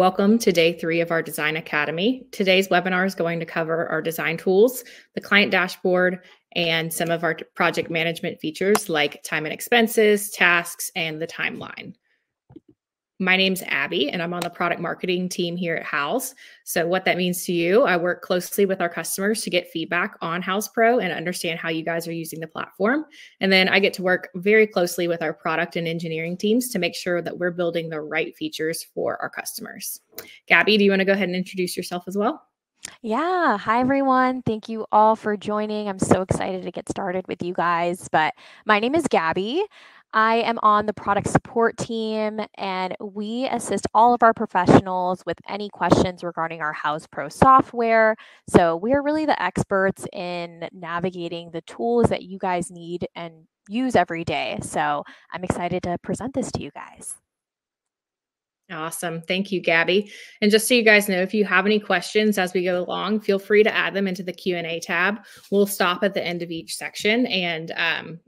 Welcome to day 3 of our Design Academy. Today's webinar is going to cover our design tools, the client dashboard, and some of our project management features like time and expenses, tasks, and the timeline. My name's Abby, and I'm on the product marketing team here at Houzz. So what that means to you, I work closely with our customers to get feedback on Houzz Pro and understand how you guys are using the platform. And then I get to work very closely with our product and engineering teams to make sure that we're building the right features for our customers. Gabby, do you want to go ahead and introduce yourself as well? Yeah. Hi, everyone. Thank you all for joining. I'm so excited to get started with you guys. But my name is Gabby. I am on the product support team, and we assist all of our professionals with any questions regarding our Houzz Pro software. So we're really the experts in navigating the tools that you guys need and use every day. So I'm excited to present this to you guys. Awesome. Thank you, Gabby. And just so you guys know, if you have any questions as we go along, feel free to add them into the Q&A tab. We'll stop at the end of each section and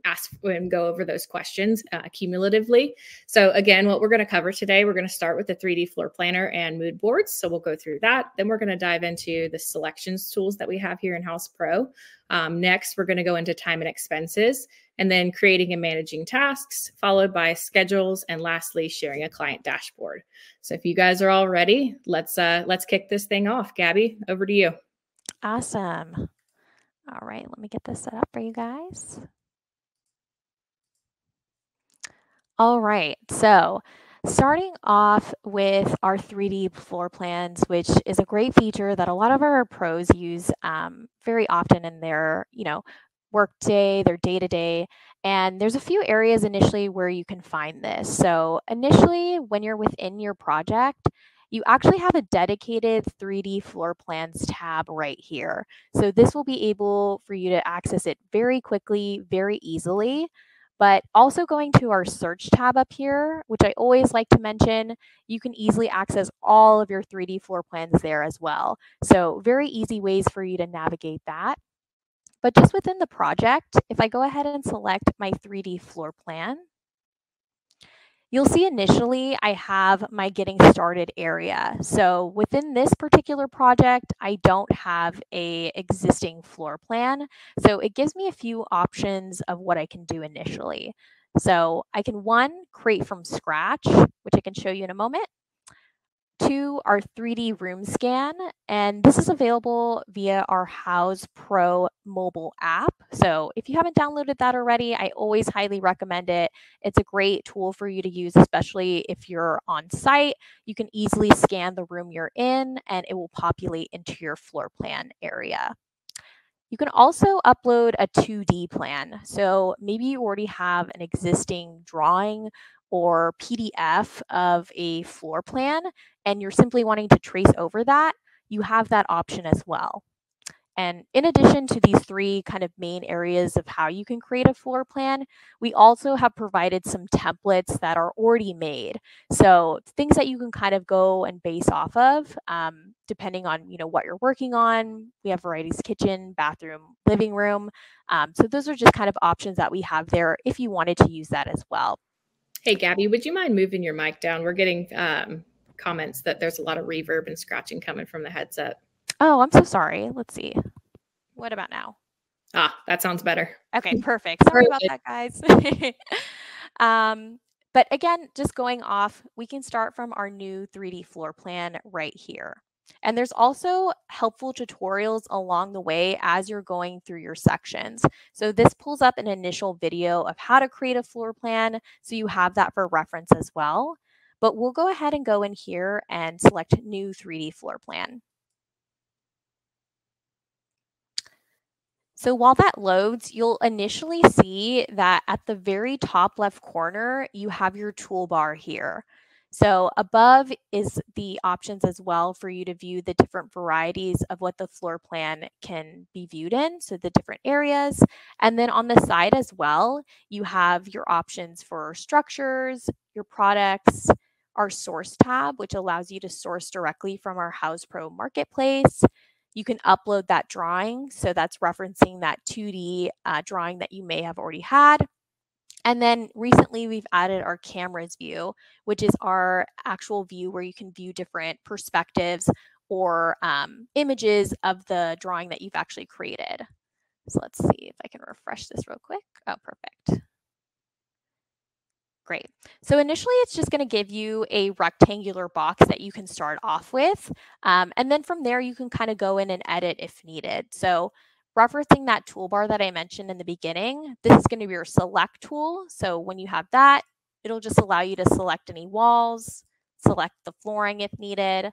ask and go over those questions cumulatively. So again, what we're going to cover today, we're going to start with the 3D floor planner and mood boards. So we'll go through that. Then we're going to dive into the selections tools that we have here in Houzz Pro. Next, we're going to go into time and expenses, and then creating and managing tasks, followed by schedules, and lastly, sharing a client dashboard. So if you guys are all ready, let's kick this thing off. Gabby, over to you. Awesome. All right, let me get this set up for you guys. All right, so starting off with our 3D floor plans, which is a great feature that a lot of our pros use very often in their, workday, their day-to-day. And there's a few areas initially where you can find this. So initially, when you're within your project, you actually have a dedicated 3D floor plans tab right here. So this will be able for you to access it very quickly, very easily. But also going to our search tab up here, which I always like to mention, you can easily access all of your 3D floor plans there as well. So very easy ways for you to navigate that. But just within the project, if I go ahead and select my 3D floor plan, you'll see initially I have my getting started area. So within this particular project, I don't have an existing floor plan. So it gives me a few options of what I can do initially. So I can, 1, create from scratch, which I can show you in a moment. 2, our 3D room scan, and this is available via our Houzz Pro mobile app. So if you haven't downloaded that already, I always highly recommend it. It's a great tool for you to use, especially if you're on site. You can easily scan the room you're in, and it will populate into your floor plan area. You can also upload a 2D plan. So maybe you already have an existing drawing or PDF of a floor plan, and you're simply wanting to trace over that, you have that option as well. And in addition to these 3 kind of main areas of how you can create a floor plan, we also have provided some templates that are already made. So things that you can kind of go and base off of, depending on what you're working on. We have varieties: kitchen, bathroom, living room. So those are just kind of options that we have there if you wanted to use that as well. Hey, Gabby, would you mind moving your mic down? We're getting comments that there's a lot of reverb and scratching coming from the headset. Oh, I'm so sorry. Let's see. What about now? Ah, that sounds better. Okay, perfect. Sorry about that, guys. But again, just going off, we can start from our new 3D floor plan right here. And there's also helpful tutorials along the way as you're going through your sections. So this pulls up an initial video of how to create a floor plan, so you have that for reference as well. But we'll go ahead and go in here and select new 3D floor plan. So while that loads, you'll initially see that at the very top left corner, you have your toolbar here. So above is the options as well for you to view the different varieties of what the floor plan can be viewed in, so the different areas. And then on the side as well, you have your options for structures, your products, our source tab, which allows you to source directly from our Houzz Pro marketplace. You can upload that drawing, so that's referencing that 2D drawing that you may have already had. And then recently we've added our cameras view, which is our actual view where you can view different perspectives or images of the drawing that you've actually created. So let's see if I can refresh this real quick. Oh, perfect. Great. So initially, it's just going to give you a rectangular box that you can start off with. And then from there, you can kind of go in and edit if needed. So referencing that toolbar that I mentioned in the beginning, this is going to be your select tool. So when you have that, it'll just allow you to select any walls, select the flooring if needed,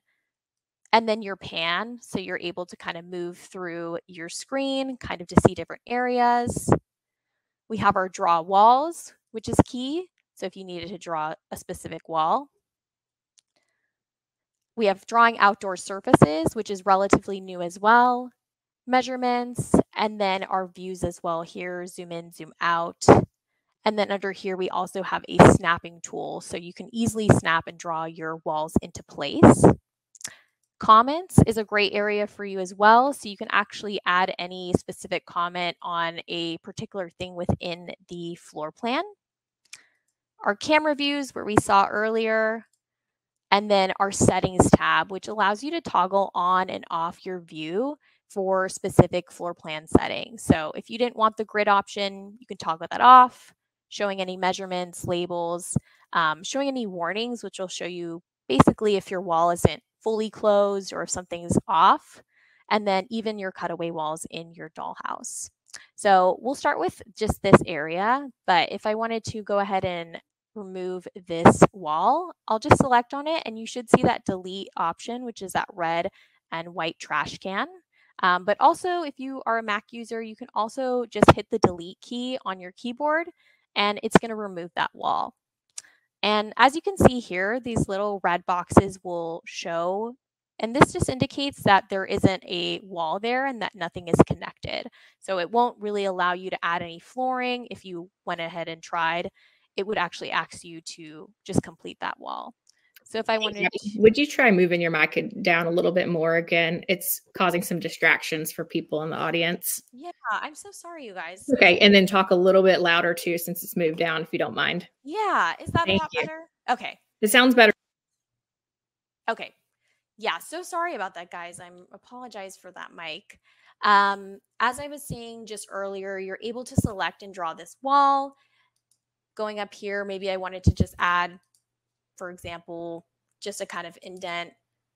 and then your pan. So you're able to kind of move through your screen, kind of to see different areas. We have our draw walls, which is key. So if you needed to draw a specific wall. We have drawing outdoor surfaces, which is relatively new as well. Measurements, and then our views as well here, zoom in, zoom out. And then under here, we also have a snapping tool. So you can easily snap and draw your walls into place. Comments is a great area for you as well. So you can actually add any specific comment on a particular thing within the floor plan. Our camera views, where we saw earlier, and then our settings tab, which allows you to toggle on and off your view for specific floor plan settings. So if you didn't want the grid option, you can toggle that off, showing any measurements, labels, showing any warnings, which will show you basically if your wall isn't fully closed or if something's off, and then even your cutaway walls in your dollhouse. So we'll start with just this area, but if I wanted to go ahead and remove this wall, I'll just select on it and you should see that delete option, which is that red and white trash can. But also if you are a Mac user, you can also just hit the delete key on your keyboard and it's going to remove that wall. And as you can see here, these little red boxes will show, and this just indicates that there isn't a wall there and that nothing is connected. So it won't really allow you to add any flooring. If you went ahead and tried, it would actually ask you to just complete that wall. So if I wanted to, would you try moving your mic down a little bit more again? It's causing some distractions for people in the audience. Yeah, I'm so sorry, you guys. Okay, and then talk a little bit louder too, since it's moved down, if you don't mind. Yeah, is that a lot better? Okay. It sounds better. Okay. Yeah, so sorry about that, guys. I apologize for that mic. As I was saying just earlier, you're able to select and draw this wall. Going up here, maybe I wanted to just add, for example, just a kind of indent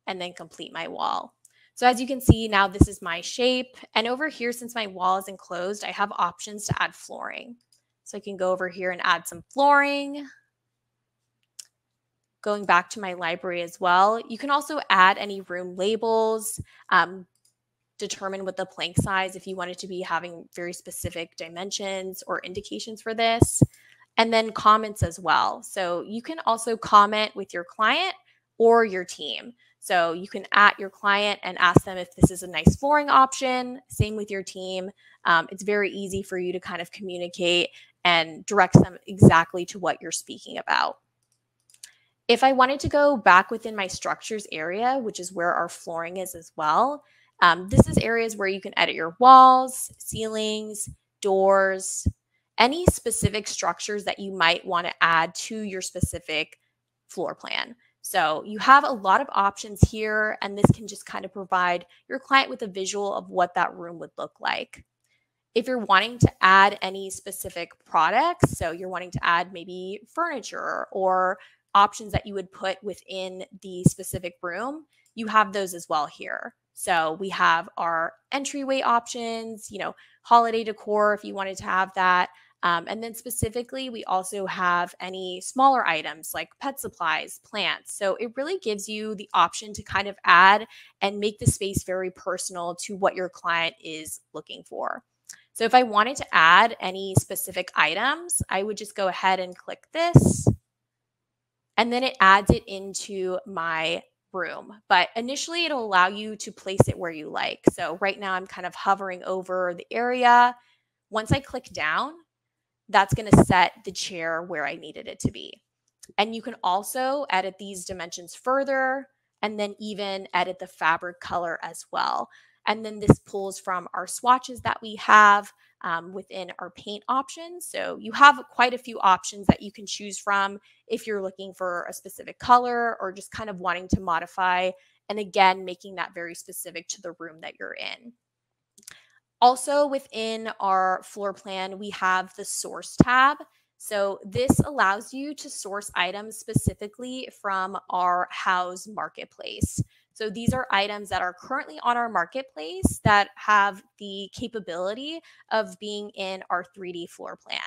and then complete my wall. So as you can see, now this is my shape. And over here, since my wall is enclosed, I have options to add flooring. So I can go over here and add some flooring. Going back to my library as well, you can also add any room labels, determine what the plank size, if you wanted to be having very specific dimensions or indications for this, and then comments as well. So you can also comment with your client or your team. So you can at your client and ask them if this is a nice flooring option. Same with your team. It's very easy for you to kind of communicate and direct them exactly to what you're speaking about. If I wanted to go back within my structures area, which is where our flooring is as well, this is areas where you can edit your walls, ceilings, doors, any specific structures that you might want to add to your specific floor plan. So you have a lot of options here, and this can just kind of provide your client with a visual of what that room would look like. If you're wanting to add any specific products, so you're wanting to add maybe furniture or options that you would put within the specific room, you have those as well here. So we have our entryway options, holiday decor if you wanted to have that. And then specifically, we also have any smaller items like pet supplies, plants. So it really gives you the option to kind of add and make the space very personal to what your client is looking for. So if I wanted to add any specific items, I would just go ahead and click this. And then it adds it into my room. But initially, it'll allow you to place it where you like. So right now, I'm kind of hovering over the area. Once I click down, that's going to set the chair where I needed it to be. And you can also edit these dimensions further and then even edit the fabric color as well. And then this pulls from our swatches that we have. within our paint options. So you have quite a few options that you can choose from if you're looking for a specific color or just kind of wanting to modify, and again, making that very specific to the room that you're in. Also within our floor plan, we have the source tab. So this allows you to source items specifically from our Houzz marketplace. So these are items that are currently on our marketplace that have the capability of being in our 3D floor plan.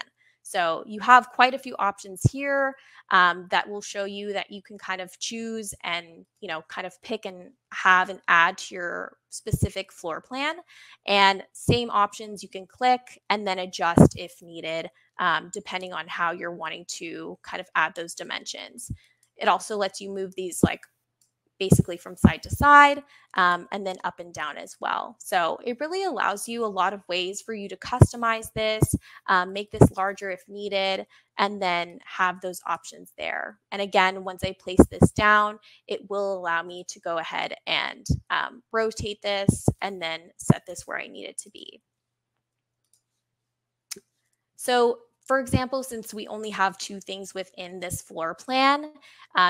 So you have quite a few options here that will show you that you can kind of choose and, kind of pick and have and add to your specific floor plan. And same options you can click and then adjust if needed, depending on how you're wanting to kind of add those dimensions. It also lets you move these basically from side to side and then up and down as well. So it really allows you a lot of ways for you to customize this, make this larger if needed, and then have those options there. And again, once I place this down, it will allow me to go ahead and rotate this and then set this where I need it to be. So for example, since we only have 2 things within this floor plan,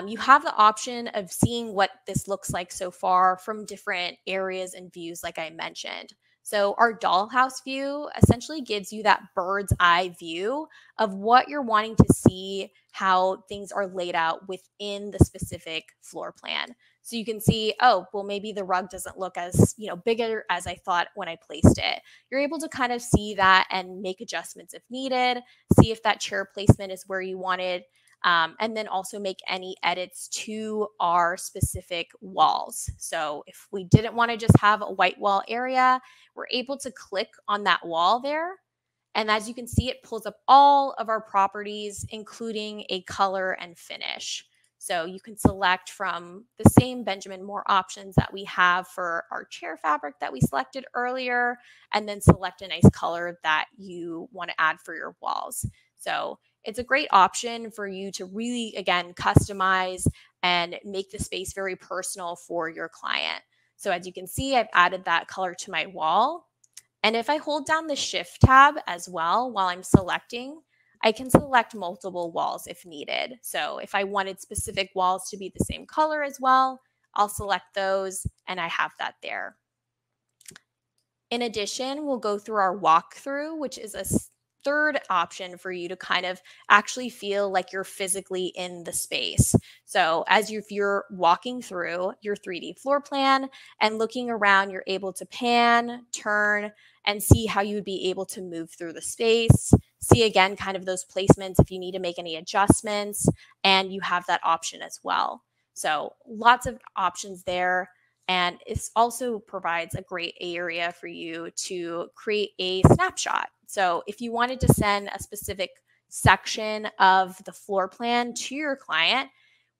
you have the option of seeing what this looks like so far from different areas and views like I mentioned. So our dollhouse view essentially gives you that bird's eye view of what you're wanting to see, how things are laid out within the specific floor plan. So you can see, oh, well, maybe the rug doesn't look as, bigger as I thought when I placed it. You're able to kind of see that and make adjustments if needed, see if that chair placement is where you wanted, and then also make any edits to our specific walls. So if we didn't want to just have a white wall area, we're able to click on that wall there. And as you can see, it pulls up all of our properties, including a color and finish. So you can select from the same Benjamin Moore options that we have for our chair fabric that we selected earlier, and then select a nice color that you want to add for your walls. So it's a great option for you to really, again, customize and make the space very personal for your client. So as you can see, I've added that color to my wall. And if I hold down the Shift tab as well while I'm selecting, I can select multiple walls if needed. So if I wanted specific walls to be the same color as well, I'll select those and I have that there. In addition, we'll go through our walkthrough, which is a third option for you to kind of actually feel like you're physically in the space. So if you're walking through your 3D floor plan and looking around, you're able to pan, turn, and see how you would be able to move through the space. See again kind of those placements if you need to make any adjustments, and you have that option as well. So lots of options there. And it also provides a great area for you to create a snapshot. So if you wanted to send a specific section of the floor plan to your client,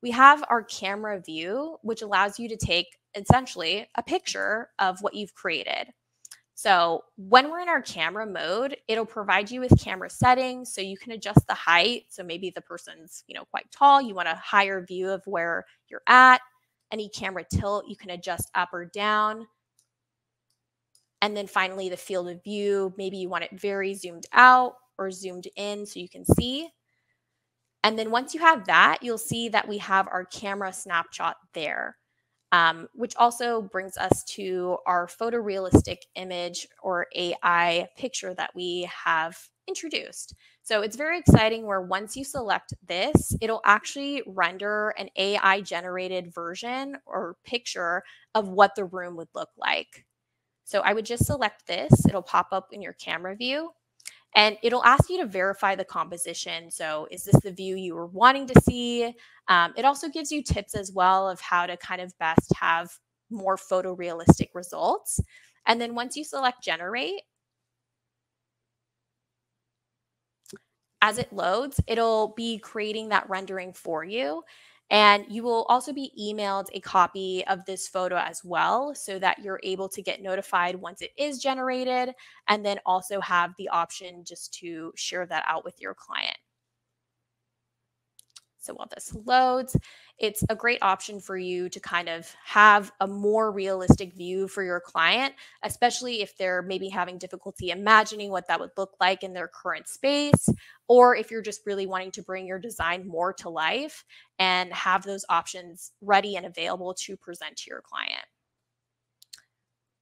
we have our camera view, which allows you to take essentially a picture of what you've created. So when we're in our camera mode, it'll provide you with camera settings so you can adjust the height. So maybe the person's, quite tall, you want a higher view of where you're at. Any camera tilt, you can adjust up or down. And then finally, the field of view, maybe you want it very zoomed out or zoomed in so you can see. And then once you have that, you'll see that we have our camera snapshot there, which also brings us to our photorealistic image or AI picture that we have introduced. So it's very exciting where once you select this, it'll actually render an AI generated version or picture of what the room would look like. So I would just select this. It'll pop up in your camera view and it'll ask you to verify the composition. So is this the view you were wanting to see? It also gives you tips as well of how to kind of best have more photorealistic results. And then once you select generate, as it loads, it'll be creating that rendering for you. And you will also be emailed a copy of this photo as well so that you're able to get notified once it is generated, and then also have the option just to share that out with your client. So while this loads, it's a great option for you to kind of have a more realistic view for your client, especially if they're maybe having difficulty imagining what that would look like in their current space, or if you're just really wanting to bring your design more to life and have those options ready and available to present to your client.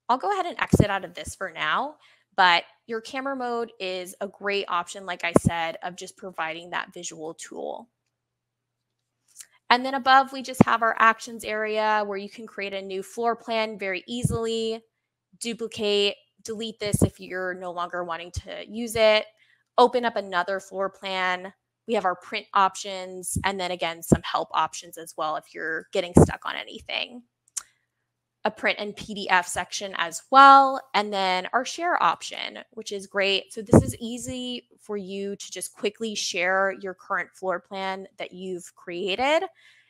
I'll go ahead and exit out of this for now, but your camera mode is a great option, like I said, of just providing that visual tool. And then above, we just have our actions area where you can create a new floor plan very easily, duplicate, delete this if you're no longer wanting to use it, open up another floor plan. We have our print options, and then again, some help options as well if you're getting stuck on anything. A print and PDF section as well, and then our share option, which is great. So this is easy for you to just quickly share your current floor plan that you've created.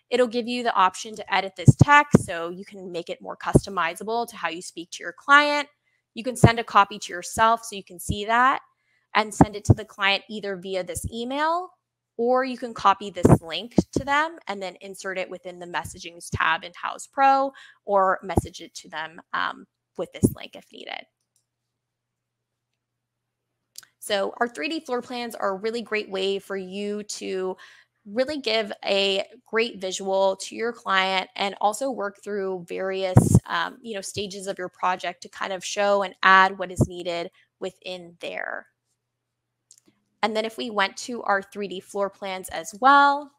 It'll give you the option to edit this text so you can make it more customizable to how you speak to your client. You can send a copy to yourself so you can see that and send it to the client either via this email, or you can copy this link to them and then insert it within the messagings tab in Houzz Pro, or message it to them with this link if needed. So our 3D floor plans are a really great way for you to really give a great visual to your client and also work through various stages of your project to kind of show and add what is needed within there. And then if we went to our 3D floor plans as well,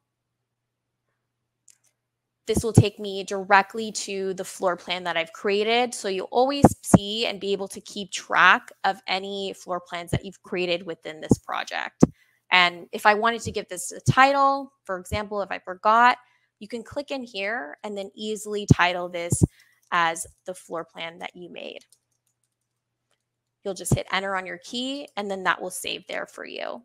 this will take me directly to the floor plan that I've created. So you'll always see and be able to keep track of any floor plans that you've created within this project. And if I wanted to give this a title, for example, if I forgot, you can click in here and then easily title this as the floor plan that you made. You'll just hit enter on your key, and then that will save there for you.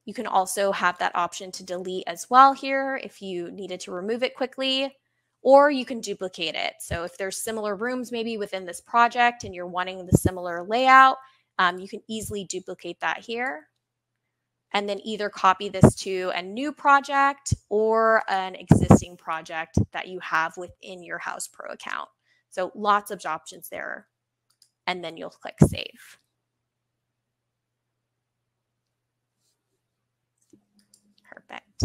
You can also have that option to delete as well here if you needed to remove it quickly, or you can duplicate it. So if there's similar rooms maybe within this project and you're wanting the similar layout, you can easily duplicate that here and then either copy this to a new project or an existing project that you have within your Houzz Pro account. So lots of options there. And then you'll click save. Perfect.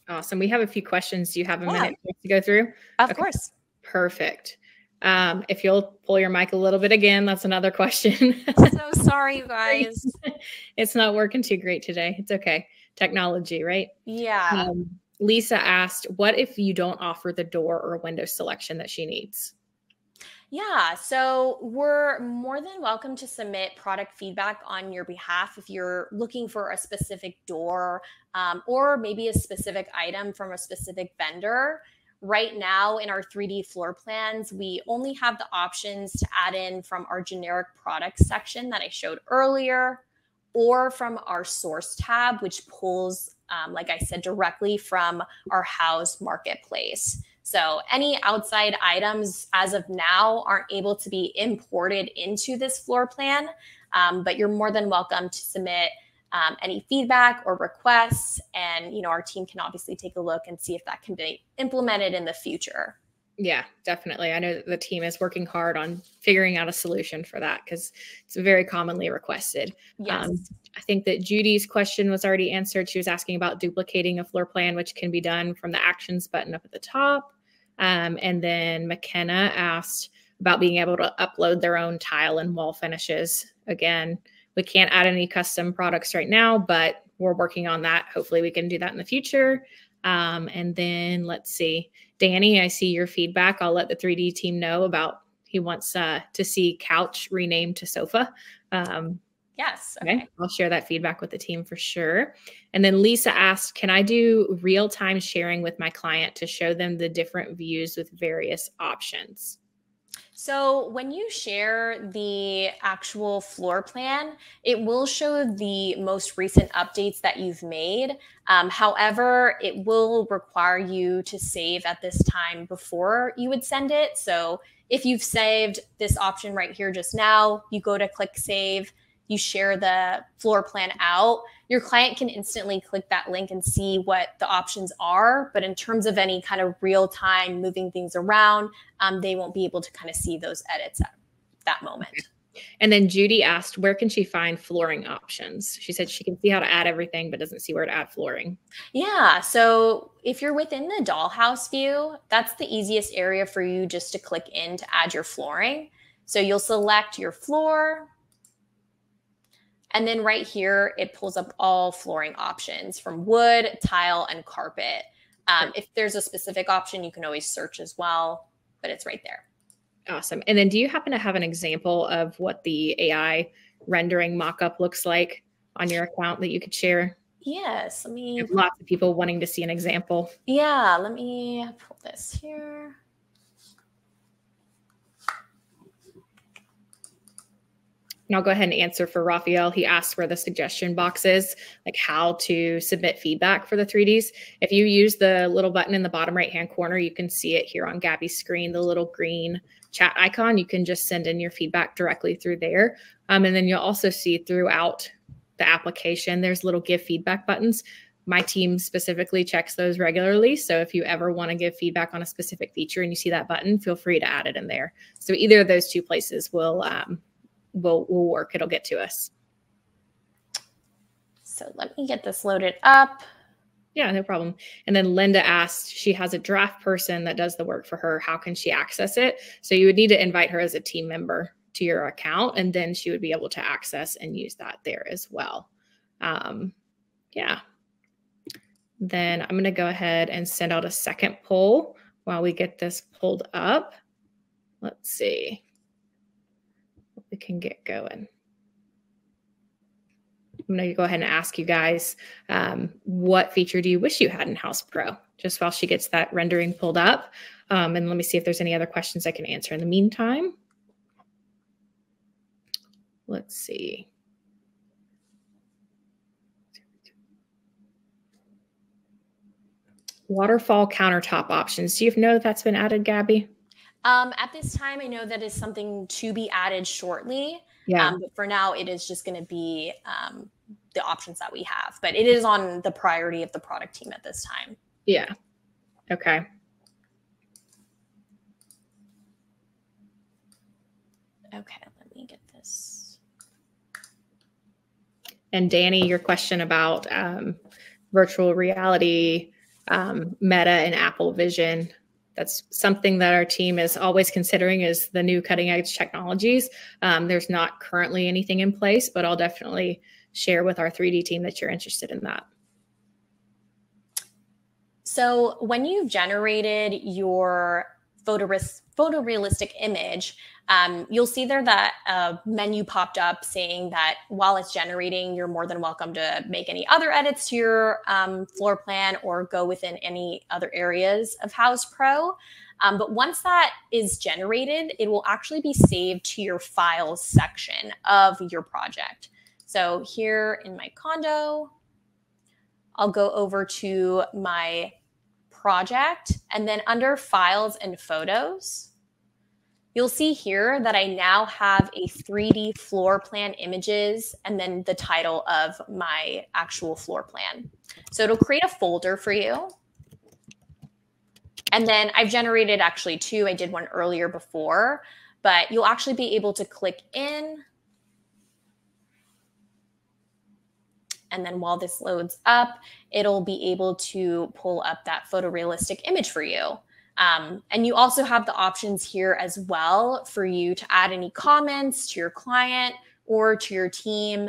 Awesome. We have a few questions. Do you have a minute to go through? Of course. Perfect. If you'll pull your mic a little bit again, that's another question. So sorry, you guys. It's not working too great today. It's okay. Technology, right? Yeah. Lisa asked, what if you don't offer the door or window selection that she needs? Yeah, so we're more than welcome to submit product feedback on your behalf if you're looking for a specific door or maybe a specific item from a specific vendor. Right now in our 3D floor plans, we only have the options to add in from our generic products section that I showed earlier, or from our source tab, which pulls, like I said, directly from our Houzz marketplace. So any outside items as of now aren't able to be imported into this floor plan, but you're more than welcome to submit any feedback or requests, and our team can obviously take a look and see if that can be implemented in the future. Yeah, definitely. I know that the team is working hard on figuring out a solution for that because it's very commonly requested. Yes. I think that Judy's question was already answered. She was asking about duplicating a floor plan, which can be done from the actions button up at the top. And then McKenna asked about being able to upload their own tile and wall finishes. Again, we can't add any custom products right now, but we're working on that. Hopefully we can do that in the future. And then let's see, Danny, I see your feedback. I'll let the 3D team know about he wants to see couch renamed to sofa. Yes. Okay. I'll share that feedback with the team for sure. And then Lisa asked, can I do real-time sharing with my client to show them the different views with various options? So when you share the actual floor plan, it will show the most recent updates that you've made. However, it will require you to save at this time before you would send it. So if you've saved this option right here just now, you go to click save, you share the floor plan out, your client can instantly click that link and see what the options are. But in terms of any kind of real time moving things around, they won't be able to kind of see those edits at that moment. Okay. And then Judy asked, where can she find flooring options? She said she can see how to add everything, but doesn't see where to add flooring. Yeah, so if you're within the dollhouse view, that's the easiest area for you just to click in to add your flooring. So you'll select your floor, and then right here, it pulls up all flooring options from wood, tile, and carpet. If there's a specific option, you can always search as well, but it's right there. Awesome. And then do you happen to have an example of what the AI rendering mockup looks like on your account that you could share? Yes, let me. Lots of people wanting to see an example. Yeah, let me pull this here. And I'll go ahead and answer for Raphael. He asked where the suggestion box is, like how to submit feedback for the 3Ds. If you use the little button in the bottom right-hand corner, you can see it here on Gabby's screen, the little green chat icon. You can just send in your feedback directly through there. And then you'll also see throughout the application, there's little give feedback buttons. My team specifically checks those regularly. So if you ever want to give feedback on a specific feature and you see that button, feel free to add it in there. So either of those two places will work. It'll get to us. So let me get this loaded up. Yeah, no problem. And then Linda asked, she has a draft person that does the work for her. How can she access it? So you would need to invite her as a team member to your account, and then she would be able to access and use that there as well. Yeah. Then I'm going to go ahead and send out a second poll while we get this pulled up. Let's see. We can get going. I'm going to go ahead and ask you guys, what feature do you wish you had in Houzz Pro? Just while she gets that rendering pulled up. And let me see if there's any other questions I can answer in the meantime. Let's see. Waterfall countertop options. Do you know if that's been added, Gabby? At this time, I know that is something to be added shortly. Yeah. But for now, it is just going to be the options that we have. But it is on the priority of the product team at this time. Yeah. Okay. Okay, let me get this. And Danny, your question about virtual reality, Meta and Apple Vision. That's something that our team is always considering is the new cutting edge technologies. There's not currently anything in place, but I'll definitely share with our 3D team that you're interested in that. So when you've generated your photorealistic image, you'll see there that a menu popped up saying that while it's generating, you're more than welcome to make any other edits to your floor plan or go within any other areas of Houzz Pro. But once that is generated, it will actually be saved to your files section of your project. So here in my condo, I'll go over to my project, and then under files and photos, you'll see here that I now have a 3D floor plan images and then the title of my actual floor plan. So it'll create a folder for you. And then I've generated actually two. I did one earlier before, but you'll actually be able to click in. And then while this loads up, it'll be able to pull up that photorealistic image for you. And you also have the options here as well for you to add any comments to your client or to your team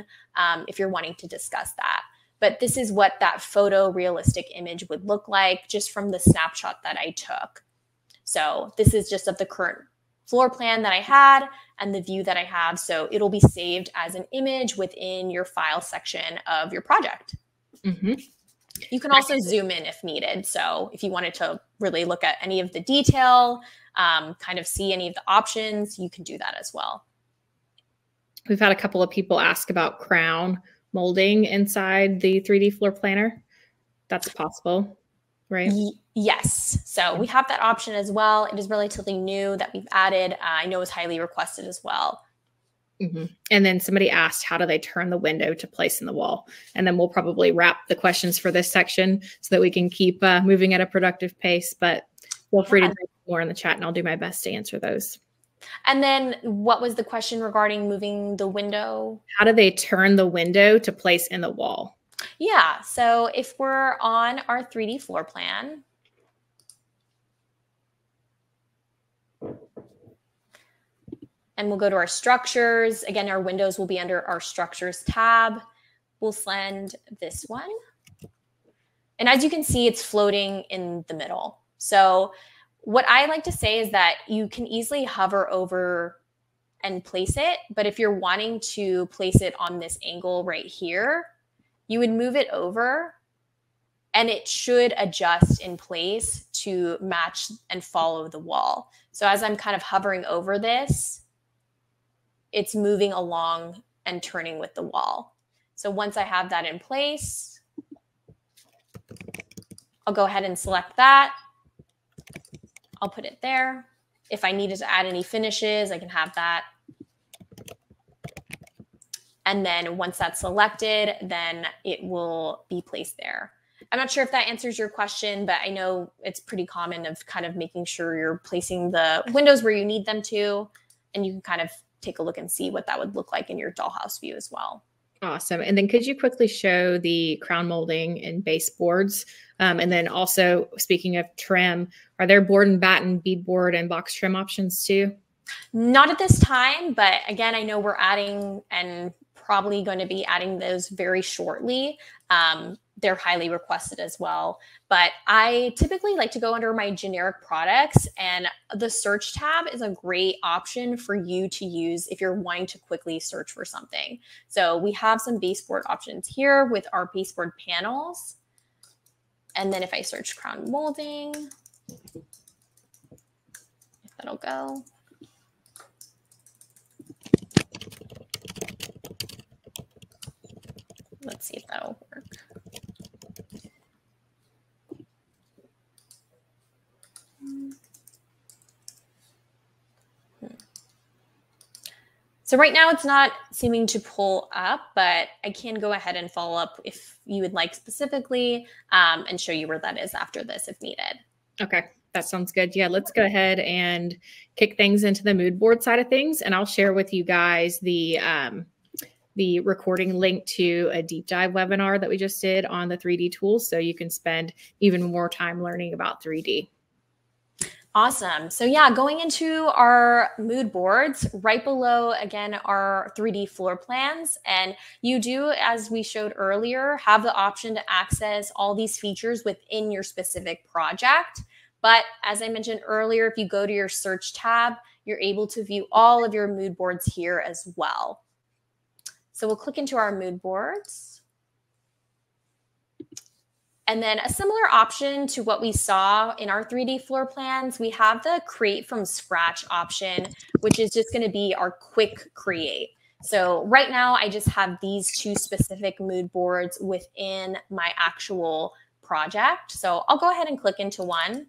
if you're wanting to discuss that. But this is what that photorealistic image would look like just from the snapshot that I took. So this is just of the current floor plan that I had and the view that I have. So it'll be saved as an image within your file section of your project. Mm-hmm. You can also zoom in if needed. So if you wanted to really look at any of the detail, kind of see any of the options, you can do that as well. We've had a couple of people ask about crown molding inside the 3D floor planner. That's possible, right? Yes. So we have that option as well. It is relatively new that we've added. I know it's highly requested as well. And then somebody asked, how do they turn the window to place in the wall? And then we'll probably wrap the questions for this section so that we can keep moving at a productive pace. But feel free to type more in the chat and I'll do my best to answer those. And then what was the question regarding moving the window? How do they turn the window to place in the wall? Yeah, so if we're on our 3D floor plan, and we'll go to our structures. Again, our windows will be under our structures tab. We'll send this one. And as you can see, it's floating in the middle. So what I like to say is that you can easily hover over and place it. But if you're wanting to place it on this angle right here, you would move it over and it should adjust in place to match and follow the wall. So as I'm kind of hovering over this, it's moving along and turning with the wall. So once I have that in place, I'll go ahead and select that. I'll put it there. If I needed to add any finishes, I can have that. And then once that's selected, then it will be placed there. I'm not sure if that answers your question, but I know it's pretty common of kind of making sure you're placing the windows where you need them to, and you can kind of take a look and see what that would look like in your dollhouse view as well. Awesome. And then could you quickly show the crown molding and baseboards? And then also, speaking of trim, are there board and batten, beadboard, and box trim options too? Not at this time, but again, I know we're adding and probably going to be adding those very shortly. They're highly requested as well. But I typically like to go under my generic products, and the search tab is a great option for you to use if you're wanting to quickly search for something. So we have some baseboard options here with our baseboard panels. And then if I search crown molding, if that'll go. Let's see if that'll work. So right now it's not seeming to pull up, but I can go ahead and follow up if you would like specifically and show you where that is after this if needed. Okay, that sounds good. Yeah, let's go ahead and kick things into the mood board side of things. And I'll share with you guys the recording link to a deep dive webinar that we just did on the 3D tools, so you can spend even more time learning about 3D. Awesome. So yeah, going into our mood boards, right below, again, our 3D floor plans. And you do, as we showed earlier, have the option to access all these features within your specific project. But as I mentioned earlier, if you go to your search tab, you're able to view all of your mood boards here as well. So we'll click into our mood boards. And then a similar option to what we saw in our 3D floor plans, we have the create from scratch option, which is just going to be our quick create. So right now I just have these two specific mood boards within my actual project. So I'll go ahead and click into one.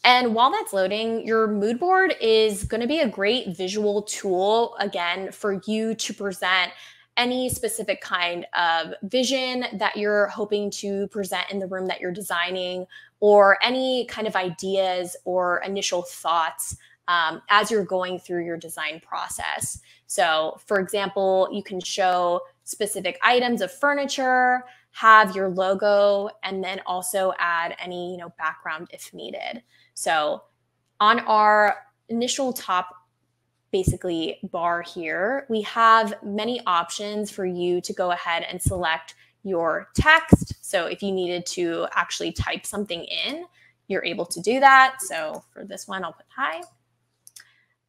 And while that's loading, your mood board is going to be a great visual tool, again, for you to present any specific kind of vision that you're hoping to present in the room that you're designing, or any kind of ideas or initial thoughts as you're going through your design process. So, for example, you can show specific items of furniture, have your logo, and then also add any background if needed. So on our initial top basically bar here, we have many options for you to go ahead and select your text. So if you needed to actually type something in, you're able to do that. So for this one, I'll put hi.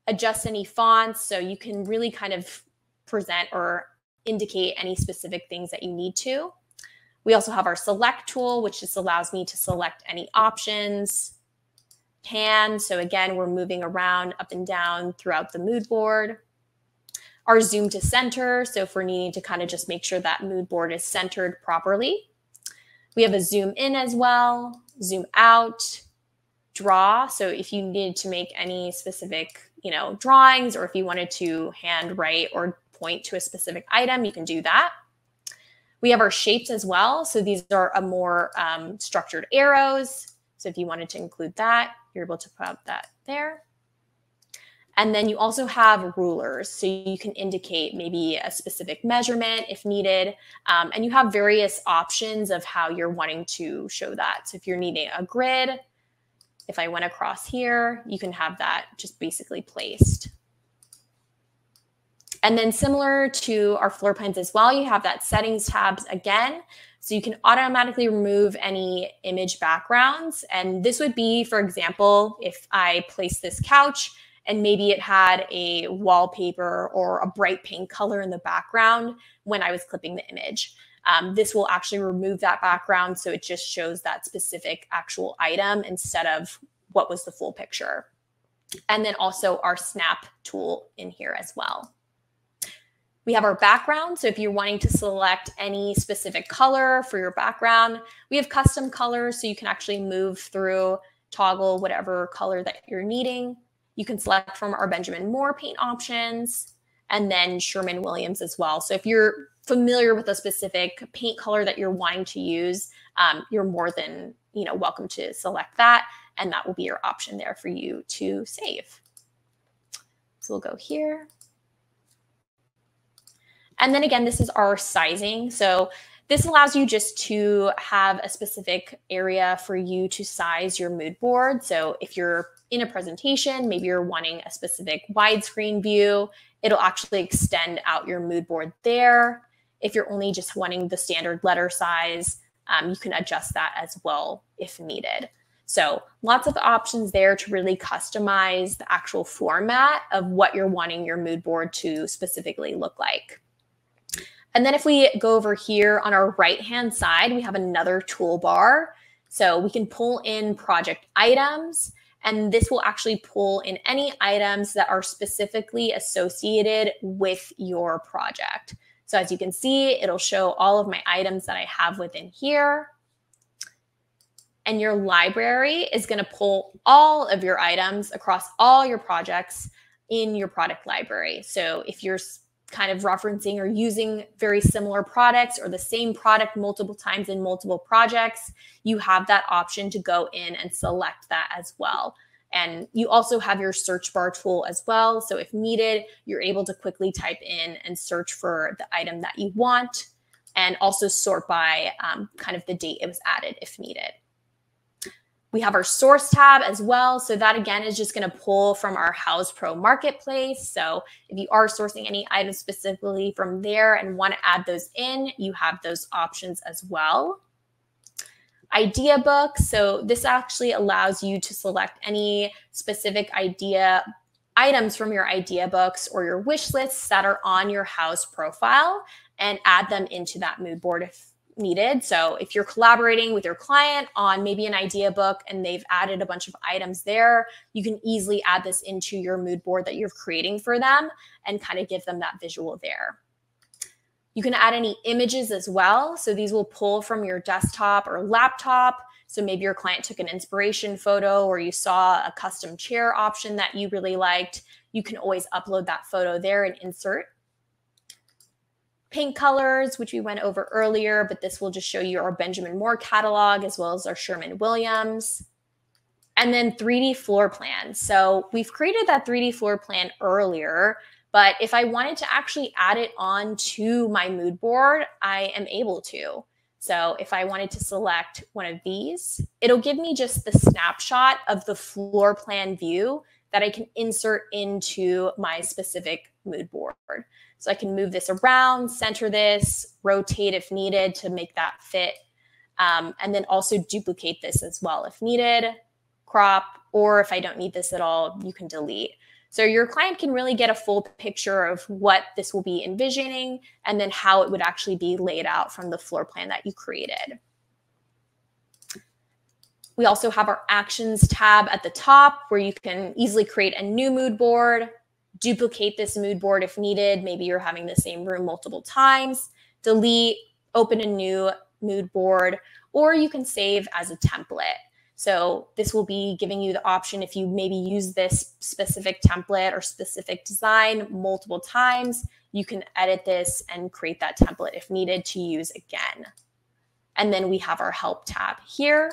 Adjust any fonts, so you can really kind of present or indicate any specific things that you need to. We also have our select tool, which just allows me to select any options. Pan, so again, we're moving around up and down throughout the mood board. Our zoom to center, so if we're needing to kind of just make sure that mood board is centered properly. We have a zoom in as well, zoom out, draw. So if you needed to make any specific, drawings, or if you wanted to handwrite or point to a specific item, you can do that. We have our shapes as well. So these are a more structured arrows. So if you wanted to include that, you're able to put that there. And then you also have rulers. So you can indicate maybe a specific measurement if needed. And you have various options of how you're wanting to show that. So if you're needing a grid, if I went across here, you can have that just basically placed. And then similar to our floor plans as well, you have that settings tabs again. So you can automatically remove any image backgrounds. And this would be, for example, if I place this couch and maybe it had a wallpaper or a bright pink color in the background when I was clipping the image. This will actually remove that background, so it just shows that specific actual item instead of what was the full picture. And then also our snap tool in here as well. We have our background. So if you're wanting to select any specific color for your background, we have custom colors. So you can actually move through, toggle whatever color that you're needing. You can select from our Benjamin Moore paint options, and then Sherwin-Williams as well. So if you're familiar with a specific paint color that you're wanting to use, you're more than welcome to select that. And that will be your option there for you to save. So we'll go here. And then again, this is our sizing. So this allows you just to have a specific area for you to size your mood board. So if you're in a presentation, maybe you're wanting a specific widescreen view, it'll actually extend out your mood board there. If you're only just wanting the standard letter size, you can adjust that as well if needed. So lots of options there to really customize the actual format of what you're wanting your mood board to specifically look like. And then if we go over here on our right-hand side, we have another toolbar. So we can pull in project items, and this will actually pull in any items that are specifically associated with your project. So as you can see, it'll show all of my items that I have within here. And your library is going to pull all of your items across all your projects in your product library. So if you're kind of referencing or using very similar products or the same product multiple times in multiple projects, you have that option to go in and select that as well. And you also have your search bar tool as well. So if needed, you're able to quickly type in and search for the item that you want, and also sort by kind of the date it was added if needed. We have our source tab as well. So that again is just going to pull from our Houzz Pro marketplace. So if you are sourcing any items specifically from there and want to add those in, you have those options as well. Idea book. So this actually allows you to select any specific idea items from your idea books or your wish lists that are on your Houzz profile and add them into that mood board if needed. So if you're collaborating with your client on maybe an idea book and they've added a bunch of items there, you can easily add this into your mood board that you're creating for them and kind of give them that visual there. You can add any images as well. So these will pull from your desktop or laptop. So maybe your client took an inspiration photo or you saw a custom chair option that you really liked. You can always upload that photo there and insert. Paint colors, which we went over earlier, but this will just show you our Benjamin Moore catalog as well as our Sherwin-Williams. And then 3D floor plans. So we've created that 3D floor plan earlier, but if I wanted to actually add it on to my mood board, I am able to. So if I wanted to select one of these, it'll give me just the snapshot of the floor plan view that I can insert into my specific mood board. So I can move this around, center this, rotate if needed to make that fit, and then also duplicate this as well if needed, crop, or if I don't need this at all, you can delete. So your client can really get a full picture of what this will be envisioning and then how it would actually be laid out from the floor plan that you created. We also have our actions tab at the top where you can easily create a new mood board, duplicate this mood board if needed. Maybe you're having the same room multiple times, delete, open a new mood board, or you can save as a template. So this will be giving you the option if you maybe use this specific template or specific design multiple times, you can edit this and create that template if needed to use again. And then we have our help tab here.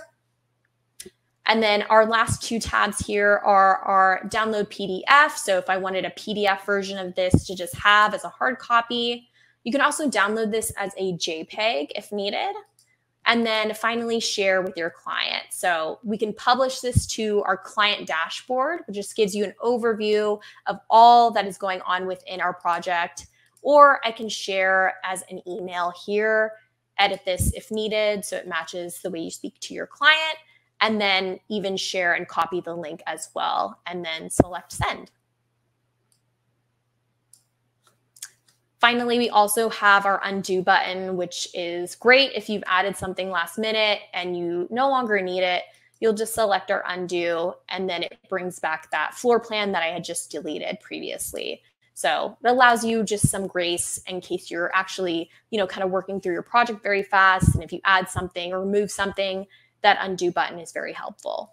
And then our last two tabs here are our download PDF. So if I wanted a PDF version of this to just have as a hard copy, you can also download this as a JPEG if needed. And then finally share with your client. So we can publish this to our client dashboard, which just gives you an overview of all that is going on within our project. Or I can share as an email here, edit this if needed so it matches the way you speak to your client, and then even share and copy the link as well, and then select send. Finally, we also have our undo button, which is great if you've added something last minute and you no longer need it. You'll just select our undo, and then it brings back that floor plan that I had just deleted previously. So it allows you just some grace in case you're actually, kind of working through your project very fast. And if you add something or remove something, that undo button is very helpful.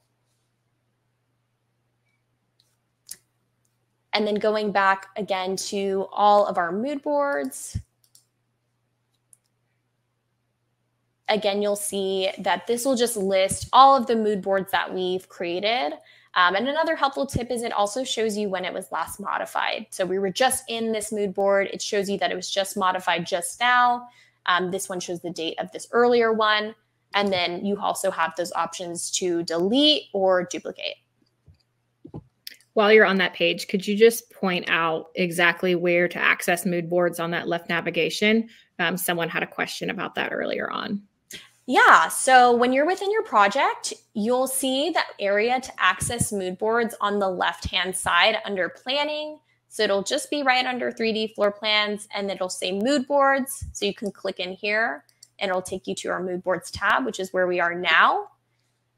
And then going back again to all of our mood boards. Again, you'll see that this will just list all of the mood boards that we've created. And another helpful tip is it also shows you when it was last modified. So we were just in this mood board. It shows you that it was just modified just now. This one shows the date of this earlier one. And then you also have those options to delete or duplicate. While you're on that page, could you just point out exactly where to access mood boards on that left navigation? Someone had a question about that earlier on. Yeah, so when you're within your project, you'll see that area to access mood boards on the left-hand side under planning. So it'll just be right under 3D floor plans, and it'll say mood boards. So you can click in here and it'll take you to our mood boards tab, which is where we are now.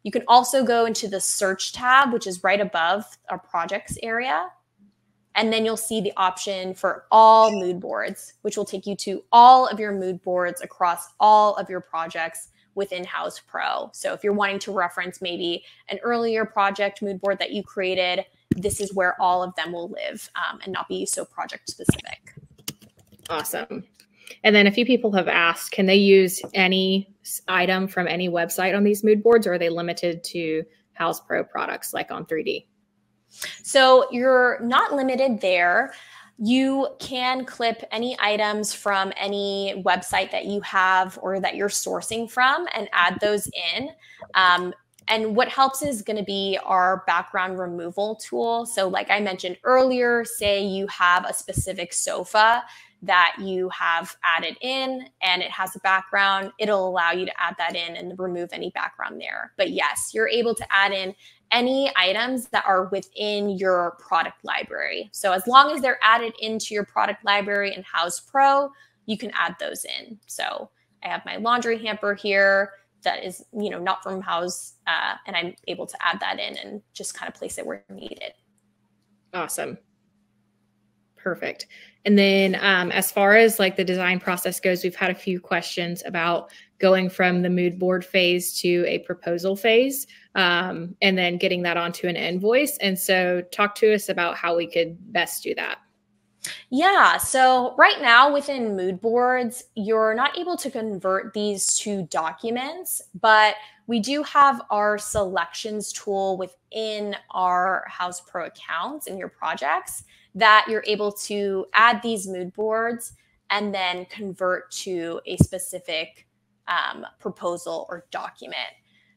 You can also go into the search tab, which is right above our projects area. And then you'll see the option for all mood boards, which will take you to all of your mood boards across all of your projects within Houzz Pro. So if you're wanting to reference maybe an earlier project mood board that you created, this is where all of them will live and not be so project specific. Awesome. And then a few people have asked, can they use any item from any website on these mood boards, or are they limited to Houzz Pro products like on 3D? So you're not limited there. You can clip any items from any website that you have or that you're sourcing from and add those in. And what helps is going to be our background removal tool. So like I mentioned earlier, say you have a specific sofa that you have added in and it has a background, it'll allow you to add that in and remove any background there. But yes, you're able to add in any items that are within your product library. So as long as they're added into your product library in Houzz Pro, you can add those in. So I have my laundry hamper here that is, not from Houzz, and I'm able to add that in and just kind of place it where needed. Awesome. Perfect. And then as far as like the design process goes, we've had a few questions about going from the mood board phase to a proposal phase, and then getting that onto an invoice. And so talk to us about how we could best do that. Yeah, so right now within mood boards, you're not able to convert these to documents, but we do have our selections tool within our Houzz Pro accounts and your projects that you're able to add these mood boards and then convert to a specific proposal or document.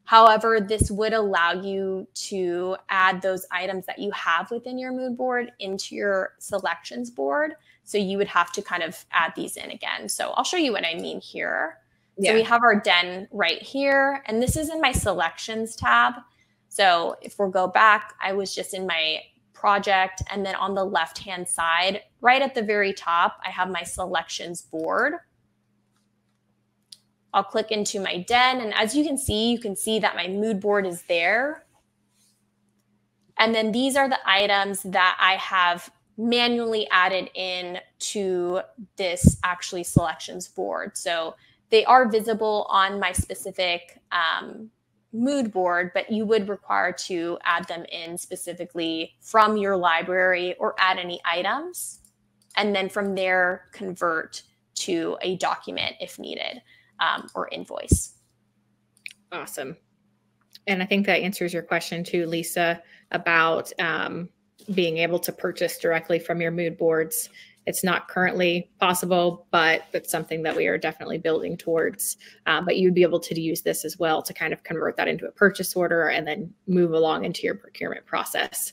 However, this would allow you to add those items that you have within your mood board into your selections board. So you would have to kind of add these in again. So I'll show you what I mean here. Yeah. So we have our den right here, and this is in my selections tab. So if we'll go back, I was just in my project, and then on the left-hand side, right at the very top, I have my selections board. I'll click into my den, and as you can see that my mood board is there. And then these are the items that I have manually added in to this actually selections board. So they are visible on my specific mood board, but you would require to add them in specifically from your library or add any items. And then from there, convert to a document if needed, or invoice. Awesome. And I think that answers your question too, Lisa, about being able to purchase directly from your mood boards. It's not currently possible, but it's something that we are definitely building towards. But you'd be able to use this as well to kind of convert that into a purchase order and then move along into your procurement process.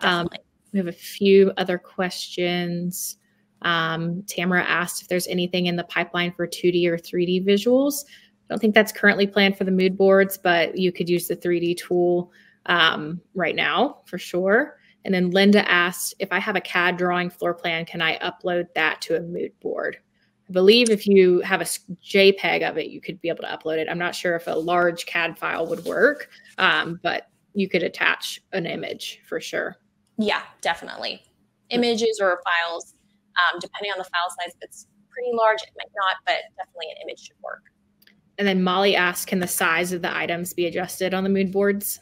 We have a few other questions. Tamara asked if there's anything in the pipeline for 2D or 3D visuals. I don't think that's currently planned for the mood boards, but you could use the 3D tool right now for sure. And then Linda asked, if I have a CAD drawing floor plan, can I upload that to a mood board? I believe if you have a JPEG of it, you could be able to upload it. I'm not sure if a large CAD file would work, but you could attach an image for sure. Yeah, definitely. Images or files, depending on the file size, if it's pretty large, it might not, but definitely an image should work. And then Molly asked, can the size of the items be adjusted on the mood boards?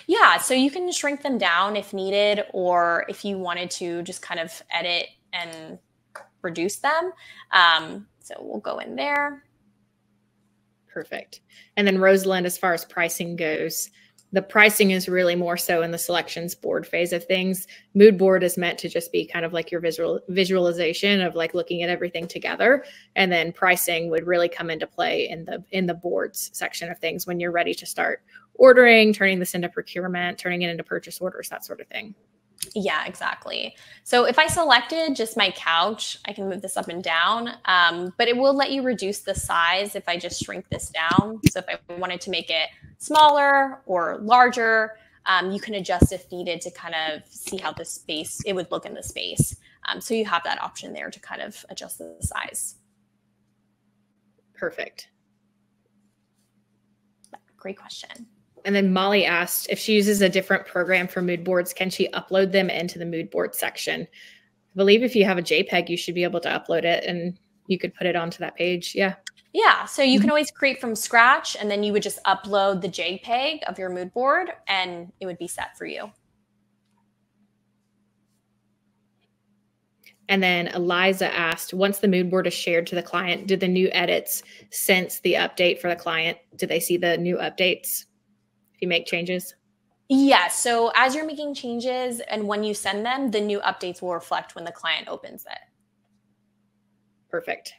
Yeah, so you can shrink them down if needed, or if you wanted to just kind of edit and reduce them. So we'll go in there. Perfect. And then Rosalind, as far as pricing goes, the pricing is really more so in the selections board phase of things. Mood board is meant to just be kind of like your visualization of like looking at everything together. And then pricing would really come into play in the boards section of things when you're ready to start ordering, turning this into procurement, turning it into purchase orders, that sort of thing. Yeah, exactly. So if I selected just my couch, I can move this up and down, but it will let you reduce the size if I just shrink this down. So if I wanted to make it smaller or larger, you can adjust if needed to kind of see how the space, it would look in the space. So you have that option there to kind of adjust the size. Perfect. Great question. And then Molly asked if she uses a different program for mood boards, can she upload them into the mood board section? I believe if you have a JPEG, you should be able to upload it and you could put it onto that page. Yeah. Yeah. So you can always create from scratch and then you would just upload the JPEG of your mood board and it would be set for you. And then Eliza asked, once the mood board is shared to the client, did the new edits since the update for the client, do they see the new updates? You make changes? Yes. So as you're making changes and when you send them, the new updates will reflect when the client opens it. Perfect.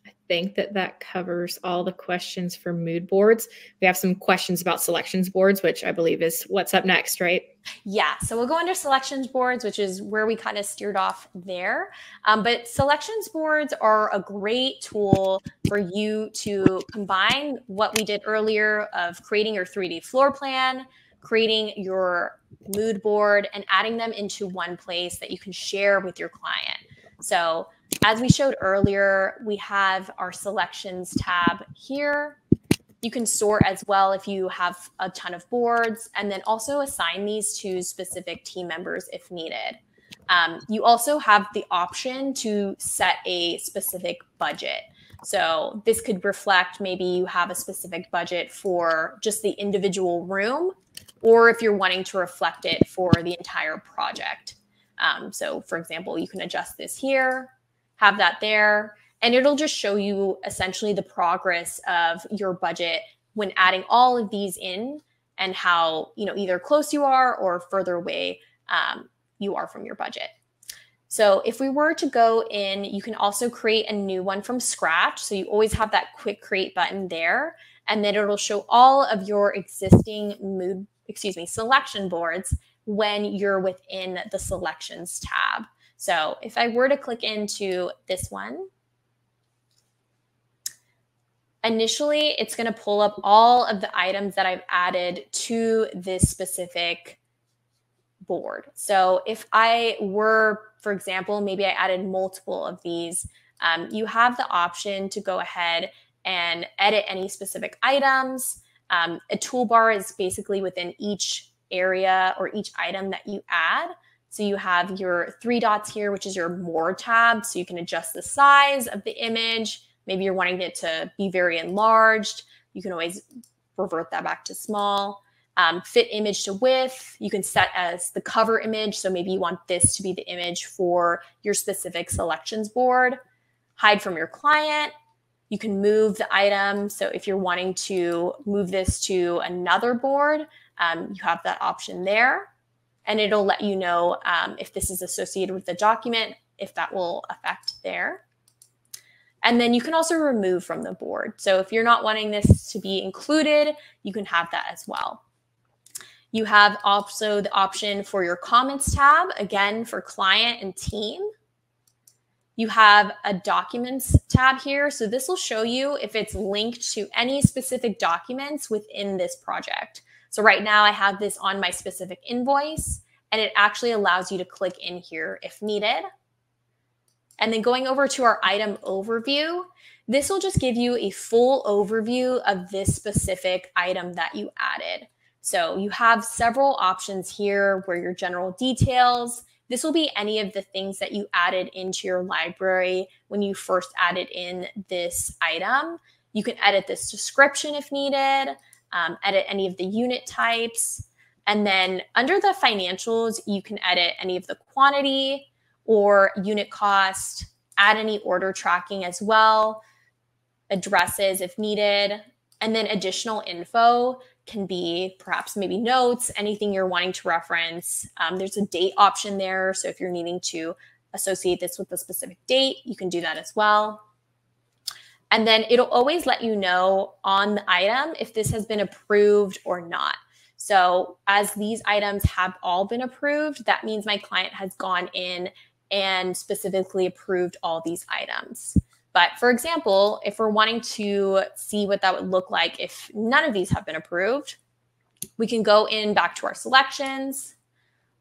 I think that covers all the questions for mood boards. We have some questions about selections boards, which I believe is what's up next, right? Yeah. So we'll go into selections boards, which is where we kind of steered off there. But selections boards are a great tool for you to combine what we did earlier of creating your 3D floor plan, creating your mood board, and adding them into one place that you can share with your client. So as we showed earlier, we have our selections tab here. You can sort as well if you have a ton of boards, and then also assign these to specific team members if needed. You also have the option to set a specific budget. So this could reflect maybe you have a specific budget for just the individual room, or if you're wanting to reflect it for the entire project. So for example, you can adjust this here, have that there, and it'll just show you essentially the progress of your budget when adding all of these in and how, either close you are or further away you are from your budget. So if we were to go in, you can also create a new one from scratch. So you always have that quick create button there, and then it'll show all of your existing selection boards when you're within the selections tab. So if I were to click into this one, initially it's going to pull up all of the items that I've added to this specific board. So if I were, for example, maybe I added multiple of these, you have the option to go ahead and edit any specific items. A toolbar is basically within each area or each item that you add. So you have your 3 dots here, which is your More tab. So you can adjust the size of the image. Maybe you're wanting it to be very enlarged. You can always revert that back to small. Fit image to width, you can set as the cover image. So maybe you want this to be the image for your specific selections board. Hide from your client. You can move the item. So if you're wanting to move this to another board, you have that option there. And it'll let you know if this is associated with the document, if that will affect there. And then you can also remove from the board. So if you're not wanting this to be included, you can have that as well. You have also the option for your comments tab, again, for client and team. You have a documents tab here. So this will show you if it's linked to any specific documents within this project. So right now I have this on my specific invoice, and it actually allows you to click in here if needed. And then going over to our item overview, this will just give you a full overview of this specific item that you added. So you have several options here where your general details. This will be any of the things that you added into your library when you first added in this item. You can edit this description if needed, edit any of the unit types. And then under the financials, you can edit any of the quantity or unit cost, add any order tracking as well, addresses if needed, and then additional info can be perhaps maybe notes, anything you're wanting to reference. There's a date option there. So if you're needing to associate this with a specific date, you can do that as well. And then it'll always let you know on the item if this has been approved or not. So as these items have all been approved, that means my client has gone in and specifically approved all these items. But for example, if we're wanting to see what that would look like if none of these have been approved, we can go in back to our selections.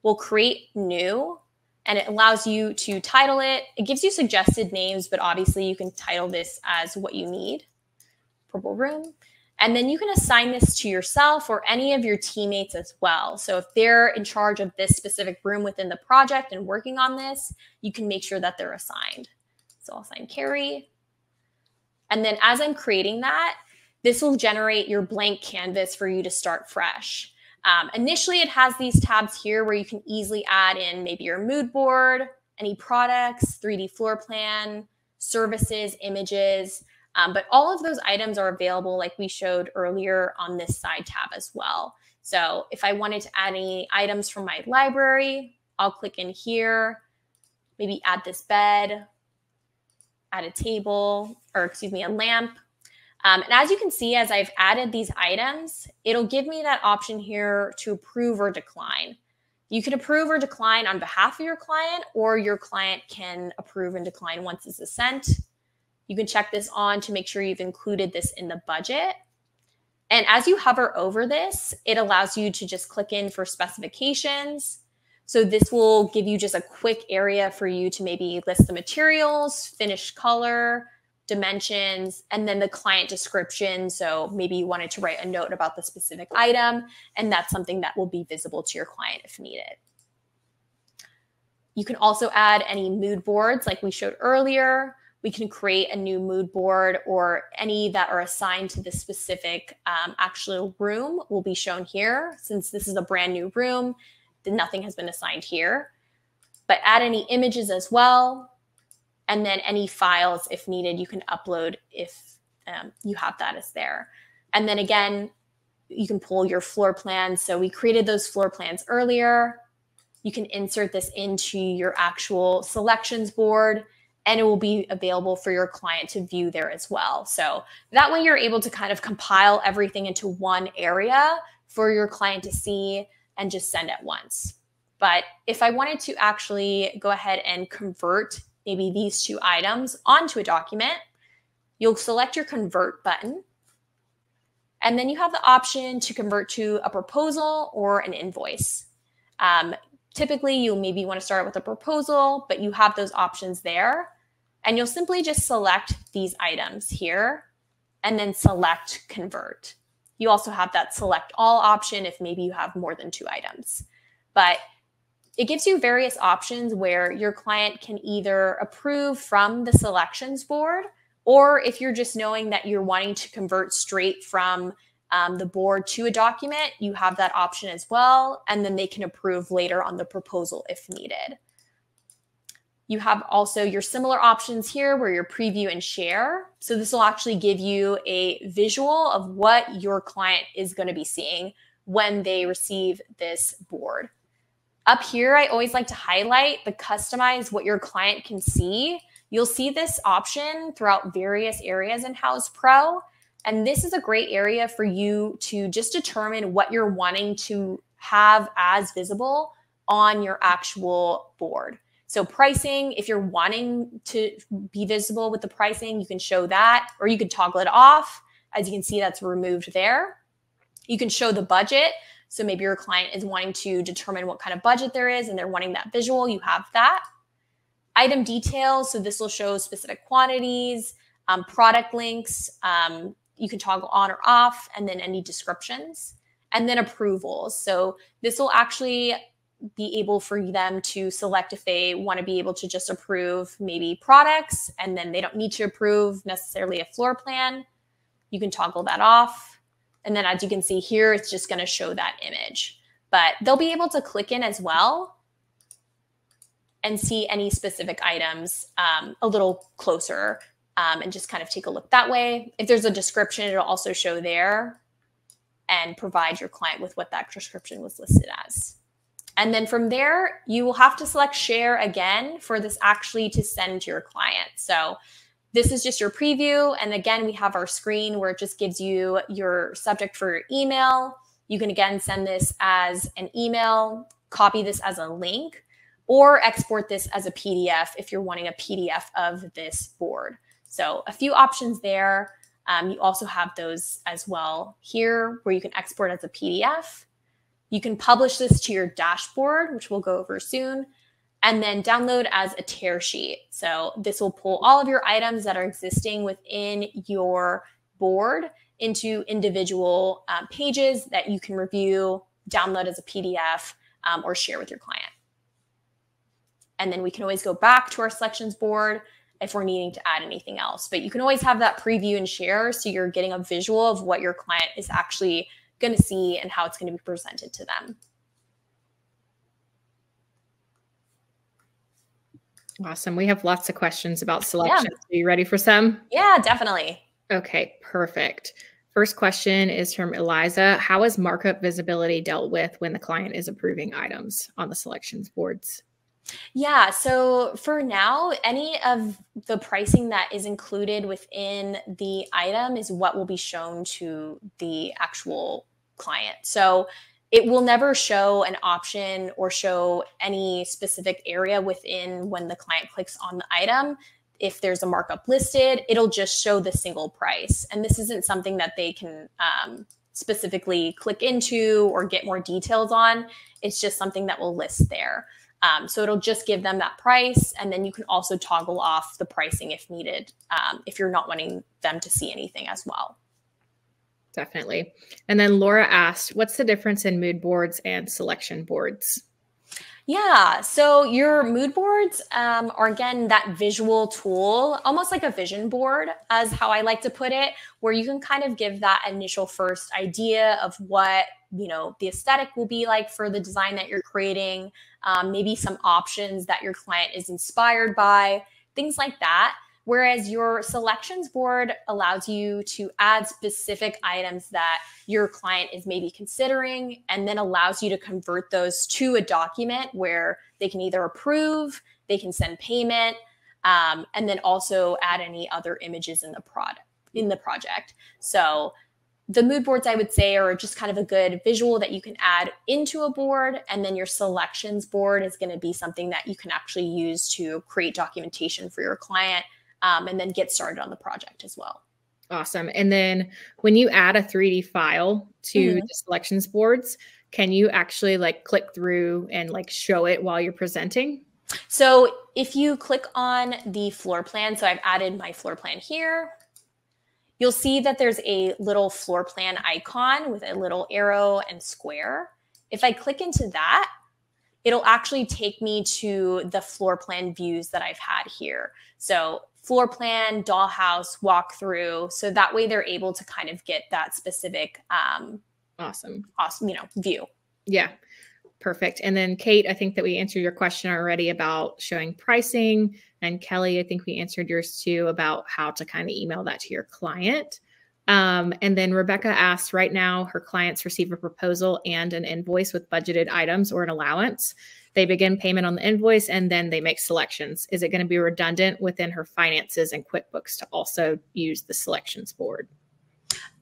We'll create new, and it allows you to title it. It gives you suggested names, but obviously you can title this as what you need. Purple room. And then you can assign this to yourself or any of your teammates as well. So if they're in charge of this specific room within the project and working on this, you can make sure that they're assigned. So I'll assign Carrie. And then as I'm creating that, this will generate your blank canvas for you to start fresh. Initially, it has these tabs here where you can easily add in maybe your mood board, any products, 3D floor plan, services, images. But all of those items are available like we showed earlier on this side tab as well. So if I wanted to add any items from my library, I'll click in here, maybe add this bed, add a table, or excuse me, a lamp. And as you can see, as I've added these items, it'll give me that option here to approve or decline. You can approve or decline on behalf of your client, or your client can approve and decline once this is sent. You can check this on to make sure you've included this in the budget. And as you hover over this, it allows you to just click in for specifications. So this will give you just a quick area for you to maybe list the materials, finished color, dimensions, and then the client description. So maybe you wanted to write a note about the specific item, and that's something that will be visible to your client if needed. You can also add any mood boards like we showed earlier. We can create a new mood board, or any that are assigned to the specific actual room will be shown here. Since this is a brand new room, then nothing has been assigned here. But add any images as well. And then any files, if needed, you can upload if you have that as there. And then again, you can pull your floor plans. So we created those floor plans earlier. You can insert this into your actual selections board, and it will be available for your client to view there as well. So that way you're able to kind of compile everything into one area for your client to see and just send at once. But if I wanted to actually go ahead and convert maybe these two items onto a document, you'll select your convert button. And then you have the option to convert to a proposal or an invoice. Typically, you'll maybe want to start with a proposal, but you have those options there. And you'll simply just select these items here and then select convert. You also have that select all option if maybe you have more than 2 items. But it gives you various options where your client can either approve from the selections board, or if you're just knowing that you're wanting to convert straight from the board to a document, you have that option as well. And then they can approve later on the proposal if needed. You have also your similar options here where your preview and share. So this will actually give you a visual of what your client is going to be seeing when they receive this board. Up here, I always like to highlight the customize what your client can see. You'll see this option throughout various areas in Houzz Pro. And this is a great area for you to just determine what you're wanting to have as visible on your actual board. So pricing, if you're wanting to be visible with the pricing, you can show that, or you can toggle it off. As you can see, that's removed there. You can show the budget. So maybe your client is wanting to determine what kind of budget there is and they're wanting that visual, you have that. Item details, so this will show specific quantities, product links, you can toggle on or off, and then any descriptions, and then approvals. So this will actually be able for them to select if they want to be able to just approve maybe products, and then they don't need to approve necessarily a floor plan. You can toggle that off. And then as you can see here, it's just going to show that image. But they'll be able to click in as well and see any specific items a little closer and just kind of take a look that way. If there's a description, it'll also show there and provide your client with what that description was listed as. And then from there, you will have to select share again for this actually to send to your client. So this is just your preview. And again, we have our screen where it just gives you your subject for your email. You can again send this as an email, copy this as a link, or export this as a PDF if you're wanting a PDF of this board. So a few options there. You also have those as well here where you can export as a PDF. You can publish this to your dashboard, which we'll go over soon, and then download as a tear sheet. So this will pull all of your items that are existing within your board into individual pages that you can review, download as a PDF, or share with your client. And then we can always go back to our selections board if we're needing to add anything else. But you can always have that preview and share so you're getting a visual of what your client is actually going to see and how it's going to be presented to them. Awesome. We have lots of questions about selections. Yeah. Are you ready for some? Yeah, definitely. Okay, perfect. First question is from Eliza. How is markup visibility dealt with when the client is approving items on the selections boards? Yeah, so for now, any of the pricing that is included within the item is what will be shown to the actual client. So it will never show an option or show any specific area within when the client clicks on the item. If there's a markup listed, it'll just show the single price. And this isn't something that they can specifically click into or get more details on. It's just something that will list there. So it'll just give them that price. And then you can also toggle off the pricing if needed, if you're not wanting them to see anything as well. Definitely. And then Laura asked, what's the difference in mood boards and selection boards? Yeah, so your mood boards are, again, that visual tool, almost like a vision board, as how I like to put it, where you can kind of give that initial first idea of what, you know, the aesthetic will be like for the design that you're creating, maybe some options that your client is inspired by, things like that. Whereas your selections board allows you to add specific items that your client is maybe considering, and then allows you to convert those to a document where they can either approve, they can send payment, and then also add any other images in the project. So the mood boards, I would say, are just kind of a good visual that you can add into a board. And then your selections board is going to be something that you can actually use to create documentation for your client. And then get started on the project as well. Awesome. And then when you add a 3D file to the selections boards, can you actually like click through and like show it while you're presenting? So if you click on the floor plan, so I've added my floor plan here, you'll see that there's a little floor plan icon with a little arrow and square. If I click into that, it'll actually take me to the floor plan views that I've had here. So floor plan, dollhouse, walkthrough. So that way they're able to kind of get that specific awesome, view. Yeah. Perfect. And then Kate, I think that we answered your question already about showing pricing. And Kelly, I think we answered yours too about how to kind of email that to your client. And then Rebecca asked, right now, her clients receive a proposal and an invoice with budgeted items or an allowance. They begin payment on the invoice and then they make selections. Is it going to be redundant within her finances and QuickBooks to also use the selections board?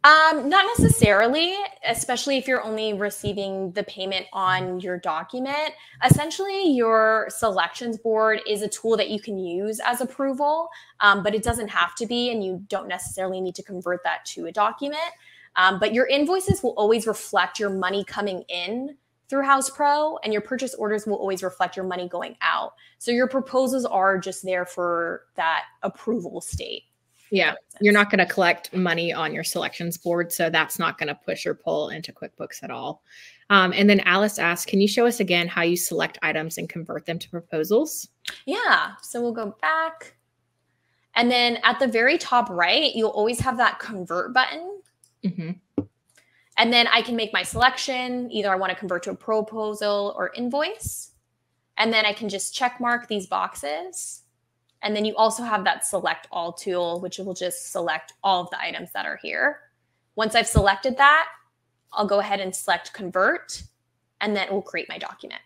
Not necessarily, especially if you're only receiving the payment on your document. Essentially, your selections board is a tool that you can use as approval, but it doesn't have to be, and you don't necessarily need to convert that to a document. But your invoices will always reflect your money coming in through Houzz Pro, and your purchase orders will always reflect your money going out. So your proposals are just there for that approval state. Yeah, you're not going to collect money on your selections board, so that's not going to push or pull into QuickBooks at all. And then Alice asked, can you show us again how you select items and convert them to proposals? Yeah, so we'll go back. And then at the very top right, you'll always have that convert button. Mm-hmm. And then I can make my selection. Either I want to convert to a proposal or invoice. And then I can just check mark these boxes. And then you also have that select all tool, which will just select all of the items that are here. Once I've selected that, I'll go ahead and select convert, and then it will create my document.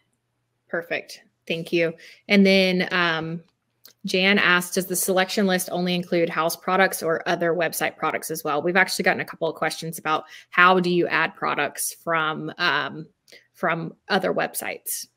Perfect. Thank you. And then Jan asked, does the selection list only include Houzz products or other website products as well? We've actually gotten a couple of questions about how do you add products from other websites?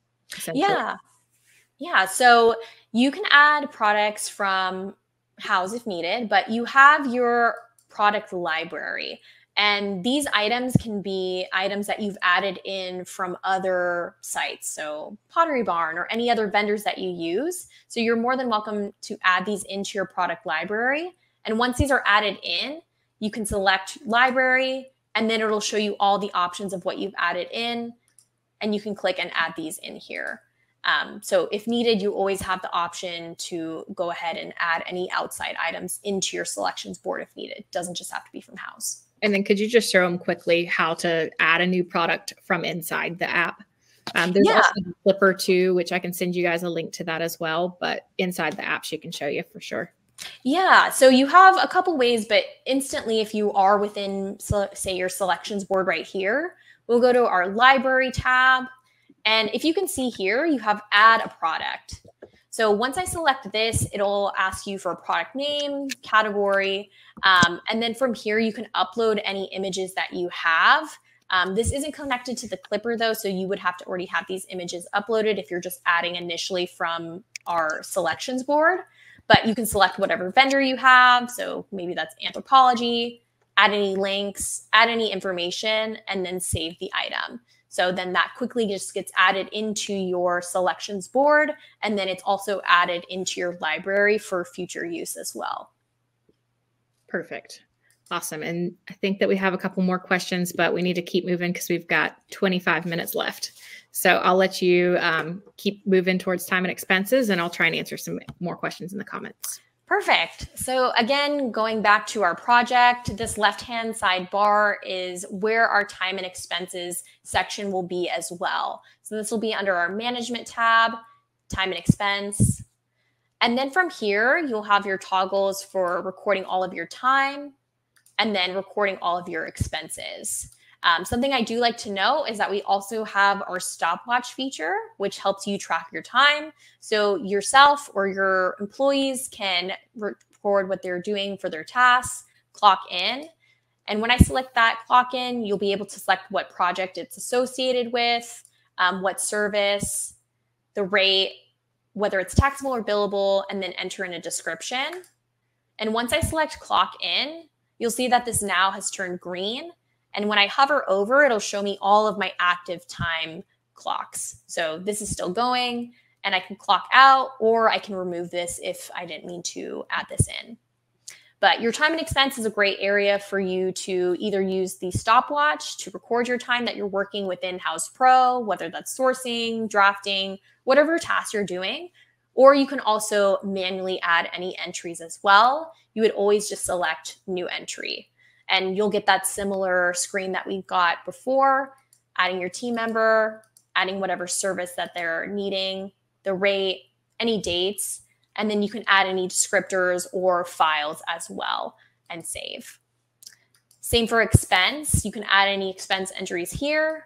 Yeah. So you can add products from Houzz if needed, but you have your product library. And these items can be items that you've added in from other sites. So Pottery Barn or any other vendors that you use. So you're more than welcome to add these into your product library. And once these are added in, you can select library, and then it'll show you all the options of what you've added in. And you can click and add these in here. So if needed, you always have the option to go ahead and add any outside items into your selections board if needed. It doesn't just have to be from Houzz. And then could you just show them quickly how to add a new product from inside the app? There's also the Clipper too, which I can send you guys a link to that as well. But inside the app, she can show you for sure. Yeah, so you have a couple ways, but instantly if you are within, say, your selections board right here, we'll go to our library tab. And if you can see here, you have add a product. So once I select this, it'll ask you for a product name, category, and then from here, you can upload any images that you have. This isn't connected to the Clipper though, so you would have to already have these images uploaded if you're just adding initially from our selections board. But you can select whatever vendor you have. So maybe that's Anthropologie, add any links, add any information, and then save the item. So then that quickly just gets added into your selections board, and then it's also added into your library for future use as well. Perfect. Awesome. And I think that we have a couple more questions, but we need to keep moving because we've got 25 minutes left. So I'll let you keep moving towards time and expenses, and I'll try and answer some more questions in the comments. Perfect. So again, going back to our project, this left-hand side bar is where our time and expenses section will be as well. So this will be under our management tab, time and expense. And then from here, you'll have your toggles for recording all of your time and then recording all of your expenses. Something I do like to know is that we also have our stopwatch feature, which helps you track your time. So yourself or your employees can record what they're doing for their tasks, clock in. And when I select that clock in, you'll be able to select what project it's associated with, what service, the rate, whether it's taxable or billable, and then enter in a description. And once I select clock in, you'll see that this now has turned green. And when I hover over, it'll show me all of my active time clocks. So this is still going, and I can clock out, or I can remove this if I didn't mean to add this in. But your time and expense is a great area for you to either use the stopwatch to record your time that you're working within Houzz Pro, whether that's sourcing, drafting, whatever task you're doing, or you can also manually add any entries as well. You would always just select new entry and you'll get that similar screen that we got before, adding your team member, adding whatever service that they're needing, the rate, any dates, and then you can add any descriptors or files as well and save. Same for expense. You can add any expense entries here,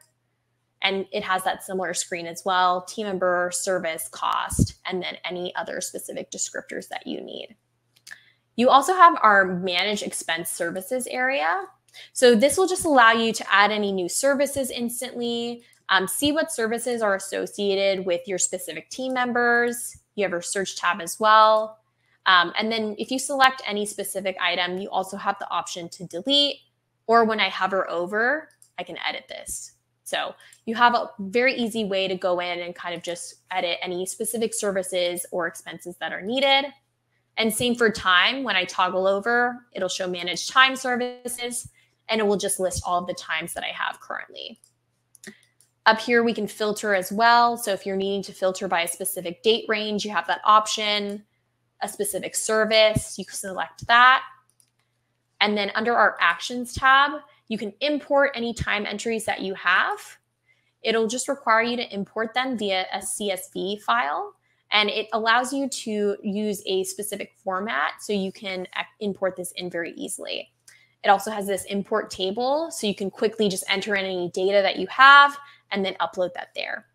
and it has that similar screen as well, team member, service, cost, and then any other specific descriptors that you need. You also have our manage expense services area. So this will just allow you to add any new services instantly, see what services are associated with your specific team members. You have our search tab as well. And then if you select any specific item, you also have the option to delete, or when I hover over, I can edit this. So you have a very easy way to go in and kind of just edit any specific services or expenses that are needed. And same for time. When I toggle over, it'll show manage time services, and it will just list all of the times that I have currently. Up here, we can filter as well. So if you're needing to filter by a specific date range, you have that option. A specific service, you can select that. And then under our Actions tab, you can import any time entries that you have. It'll just require you to import them via a CSV file. And it allows you to use a specific format so you can import this in very easily. It also has this import table, so you can quickly just enter in any data that you have and then upload that there.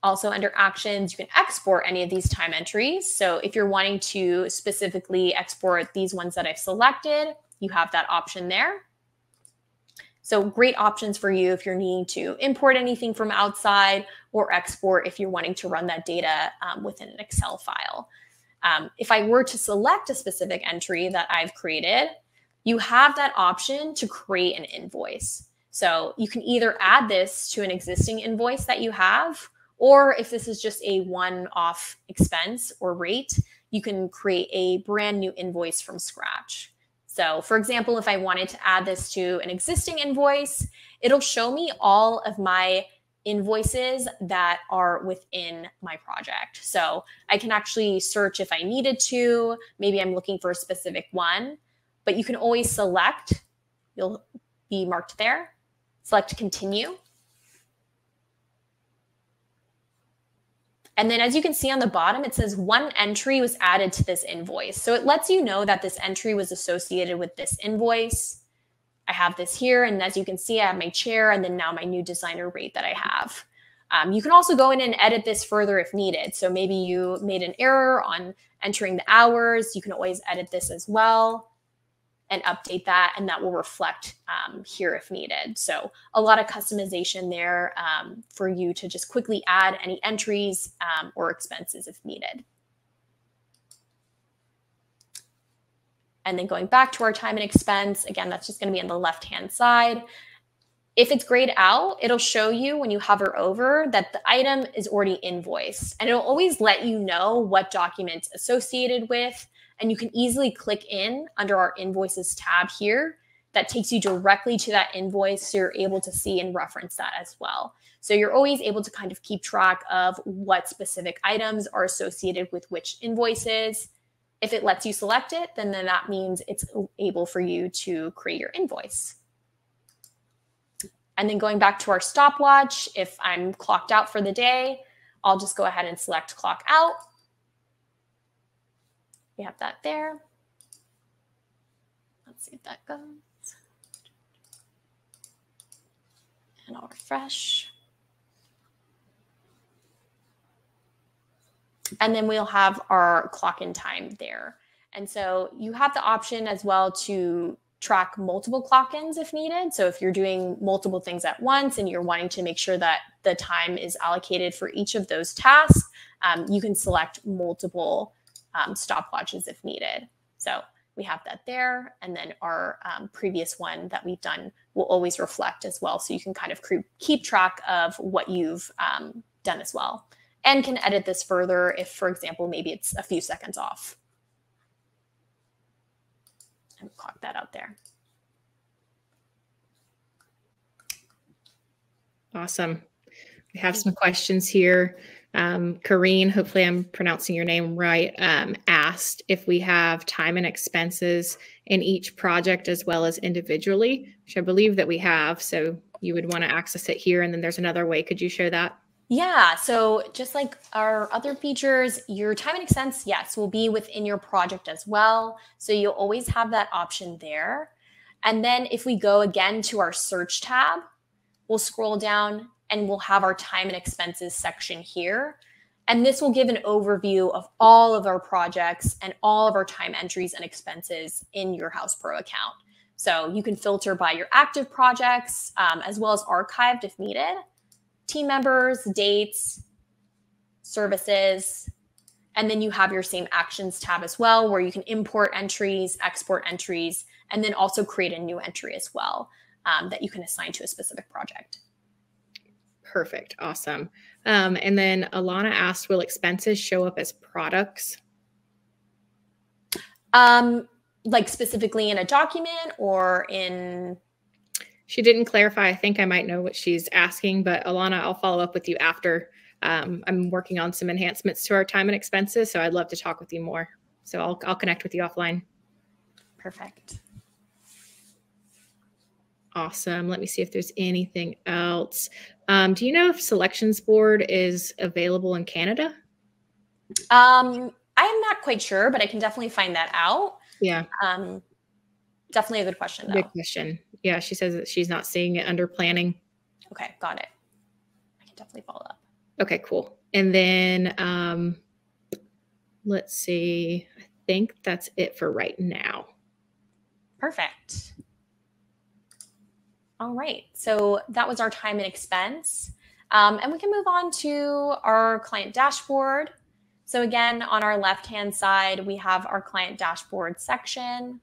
Also under Actions, you can export any of these time entries. So if you're wanting to specifically export these ones that I've selected, you have that option there. So great options for you if you're needing to import anything from outside or export if you're wanting to run that data within an Excel file. If I were to select a specific entry that I've created, you have that option to create an invoice. So you can either add this to an existing invoice that you have, or if this is just a one-off expense or rate, you can create a brand new invoice from scratch. So for example, if I wanted to add this to an existing invoice, it'll show me all of my invoices that are within my project. So I can actually search if I needed to. Maybe I'm looking for a specific one, but you can always select. You'll be marked there. Select continue. And then as you can see on the bottom, it says one entry was added to this invoice. So it lets you know that this entry was associated with this invoice. I have this here, and as you can see, I have my chair and then now my new designer rate that I have. You can also go in and edit this further if needed. So maybe you made an error on entering the hours. You can always edit this as well and update that, and that will reflect here if needed. So a lot of customization there for you to just quickly add any entries or expenses if needed. And then going back to our time and expense, again, that's just gonna be on the left-hand side. If it's grayed out, it'll show you when you hover over that the item is already invoiced, and it'll always let you know what documents associated with. And you can easily click in under our invoices tab here. That takes you directly to that invoice, so you're able to see and reference that as well. So you're always able to kind of keep track of what specific items are associated with which invoices. If it lets you select it, then that means it's able for you to create your invoice. And then going back to our stopwatch, if I'm clocked out for the day, I'll just go ahead and select clock out. We have that there. Let's see if that goes. And I'll refresh. And then we'll have our clock in time there. And so you have the option as well to track multiple clock-ins if needed. So if you're doing multiple things at once and you're wanting to make sure that the time is allocated for each of those tasks, you can select multiple stopwatches if needed. So we have that there. And then our previous one that we've done will always reflect as well. So you can kind of keep track of what you've done as well, and can edit this further if, for example, maybe it's a few seconds off. And clock that out there. Awesome. We have some questions here. Kareen, hopefully I'm pronouncing your name right, asked if we have time and expenses in each project as well as individually, which I believe that we have. So you would want to access it here. And then there's another way. Could you show that? Yeah, so just like our other features, your time and expense, yes, will be within your project as well. So you'll always have that option there. And then if we go again to our search tab, we'll scroll down and we'll have our time and expenses section here. And this will give an overview of all of our projects and all of our time entries and expenses in your Houzz Pro account. So you can filter by your active projects as well as archived if needed, team members, dates, services, and then you have your same actions tab as well, where you can import entries, export entries, and then also create a new entry as well that you can assign to a specific project. Perfect. Awesome. And then Alana asked, will expenses show up as products? Like specifically in a document or in... She didn't clarify. I think I might know what she's asking, but Alana, I'll follow up with you after. I'm working on some enhancements to our time and expenses, so I'd love to talk with you more. So I'll connect with you offline. Perfect. Awesome. Let me see if there's anything else. Do you know if Selections Board is available in Canada? I'm not quite sure, but I can definitely find that out. Yeah. Definitely a good question, though. Good question. Yeah, she says that she's not seeing it under planning. Okay, got it. I can definitely follow up. Okay, cool. And then let's see. I think that's it for right now. Perfect. All right, so that was our time and expense. And we can move on to our client dashboard. So again, on our left-hand side, we have our client dashboard section.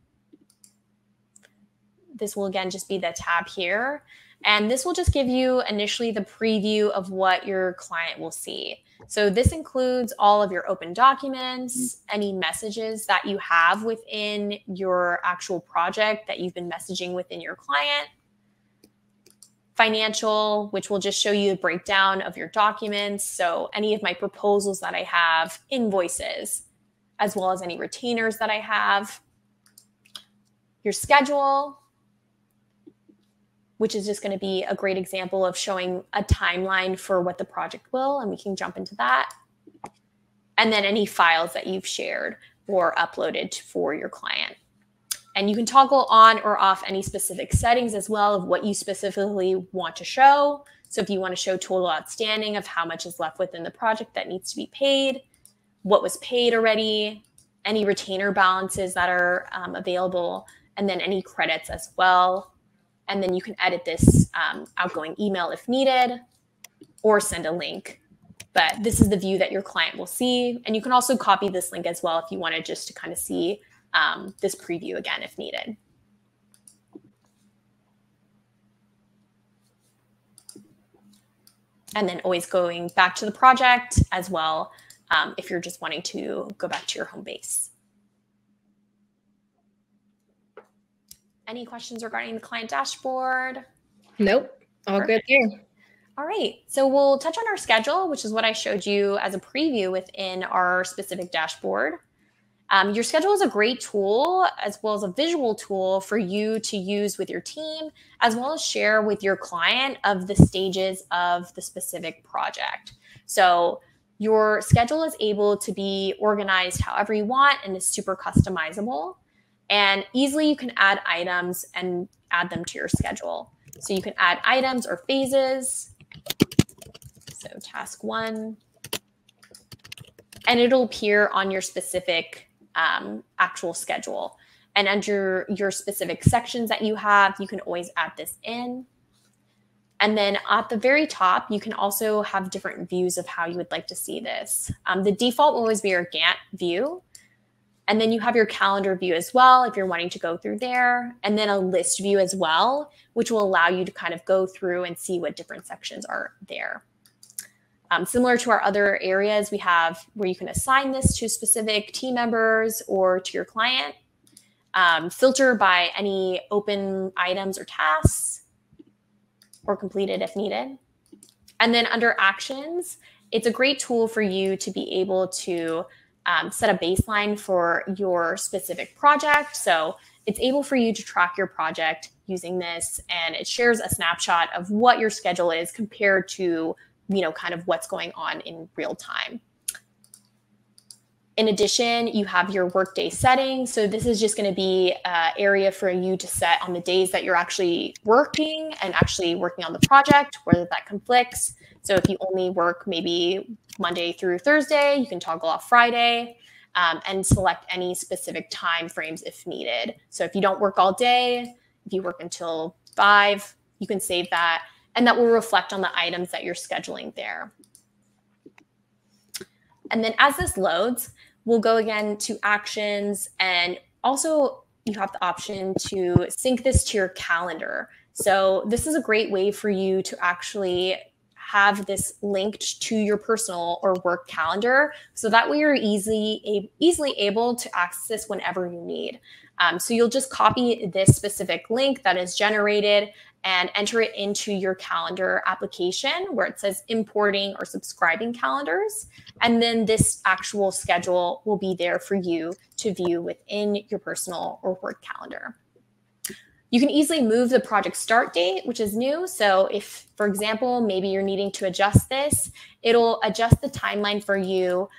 This will again just be the tab here. And this will just give you initially the preview of what your client will see. So this includes all of your open documents, any messages that you have within your actual project that you've been messaging within your client. Financial, which will just show you a breakdown of your documents. So any of my proposals that I have, invoices, as well as any retainers that I have. Your schedule, which is just going to be a great example of showing a timeline for what the project will, and we can jump into that. And then any files that you've shared or uploaded for your client. And you can toggle on or off any specific settings as well of what you specifically want to show. So if you want to show total outstanding of how much is left within the project that needs to be paid, what was paid already, any retainer balances that are available, and then any credits as well. And then you can edit this outgoing email if needed or send a link. But this is the view that your client will see. And you can also copy this link as well if you wanted just to kind of see this preview again if needed. And then always going back to the project as well if you're just wanting to go back to your home base. Any questions regarding the client dashboard? Nope. All good here. All right. So we'll touch on our schedule, which is what I showed you as a preview within our specific dashboard. Your schedule is a great tool as well as a visual tool for you to use with your team, as well as share with your client of the stages of the specific project. So your schedule is able to be organized however you want and is super customizable. And easily you can add items and add them to your schedule. So you can add items or phases. So task 1. And it'll appear on your specific actual schedule. And under your specific sections that you have, you can always add this in. And then at the very top, you can also have different views of how you would like to see this. The default will always be your Gantt view. And then you have your calendar view as well, if you're wanting to go through there. And then a list view as well, which will allow you to kind of go through and see what different sections are there. Similar to our other areas, we have where you can assign this to specific team members or to your client. filter by any open items or tasks, or completed if needed. And then under actions, it's a great tool for you to be able to set a baseline for your specific project. So it's able for you to track your project using this, and it shares a snapshot of what your schedule is compared to, kind of what's going on in real time. In addition, you have your workday settings. So this is just going to be an area for you to set on the days that you're actually working and actually working on the project, whether that conflicts. So if you only work maybe Monday through Thursday, you can toggle off Friday, and select any specific time frames if needed. So if you don't work all day, if you work until 5, you can save that, and that will reflect on the items that you're scheduling there. And then as this loads, we'll go again to actions, and also you have the option to sync this to your calendar. So this is a great way for you to actually have this linked to your personal or work calendar, so that way you're easily able to access this whenever you need. So you'll just copy this specific link that is generated and enter it into your calendar application where it says importing or subscribing calendars. And then this actual schedule will be there for you to view within your personal or work calendar. You can easily move the project start date, which is new. So if, for example, maybe you're needing to adjust this, it'll adjust the timeline for you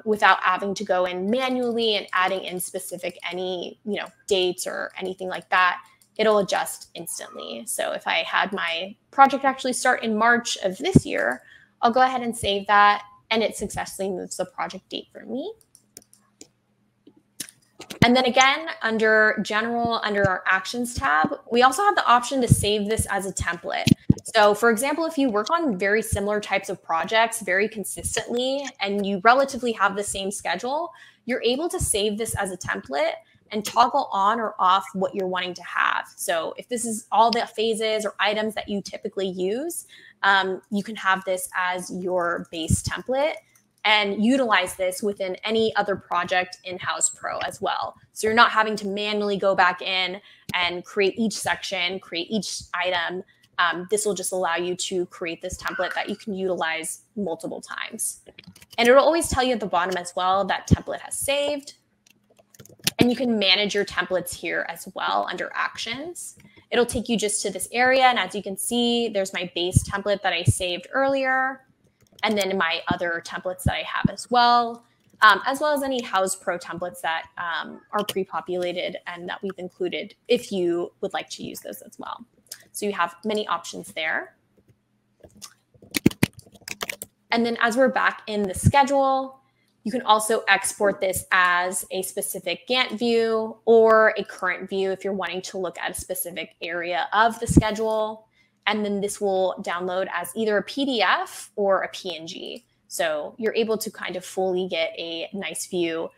without having to go in manually and adding in specific dates or anything like that. It'll adjust instantly. So if I had my project actually start in March of this year, I'll go ahead and save that, and it successfully moves the project date for me. And then again, under General, under our Actions tab, we also have the option to save this as a template. So for example, if you work on very similar types of projects very consistently and you relatively have the same schedule, you're able to save this as a template and toggle on or off what you're wanting to have. So if this is all the phases or items that you typically use, you can have this as your base template and utilize this within any other project in Houzz Pro as well. So you're not having to manually go back in and create each section, create each item. This will just allow you to create this template that you can utilize multiple times. And it'll always tell you at the bottom as well that template has saved. And you can manage your templates here as well under Actions. It'll take you just to this area. And as you can see, there's my base template that I saved earlier, and then my other templates that I have as well as any Houzz Pro templates that are pre-populated and that we've included if you would like to use those as well. So you have many options there. And then as we're back in the schedule, you can also export this as a specific Gantt view or a current view if you're wanting to look at a specific area of the schedule. And then this will download as either a PDF or a PNG. So you're able to kind of fully get a nice view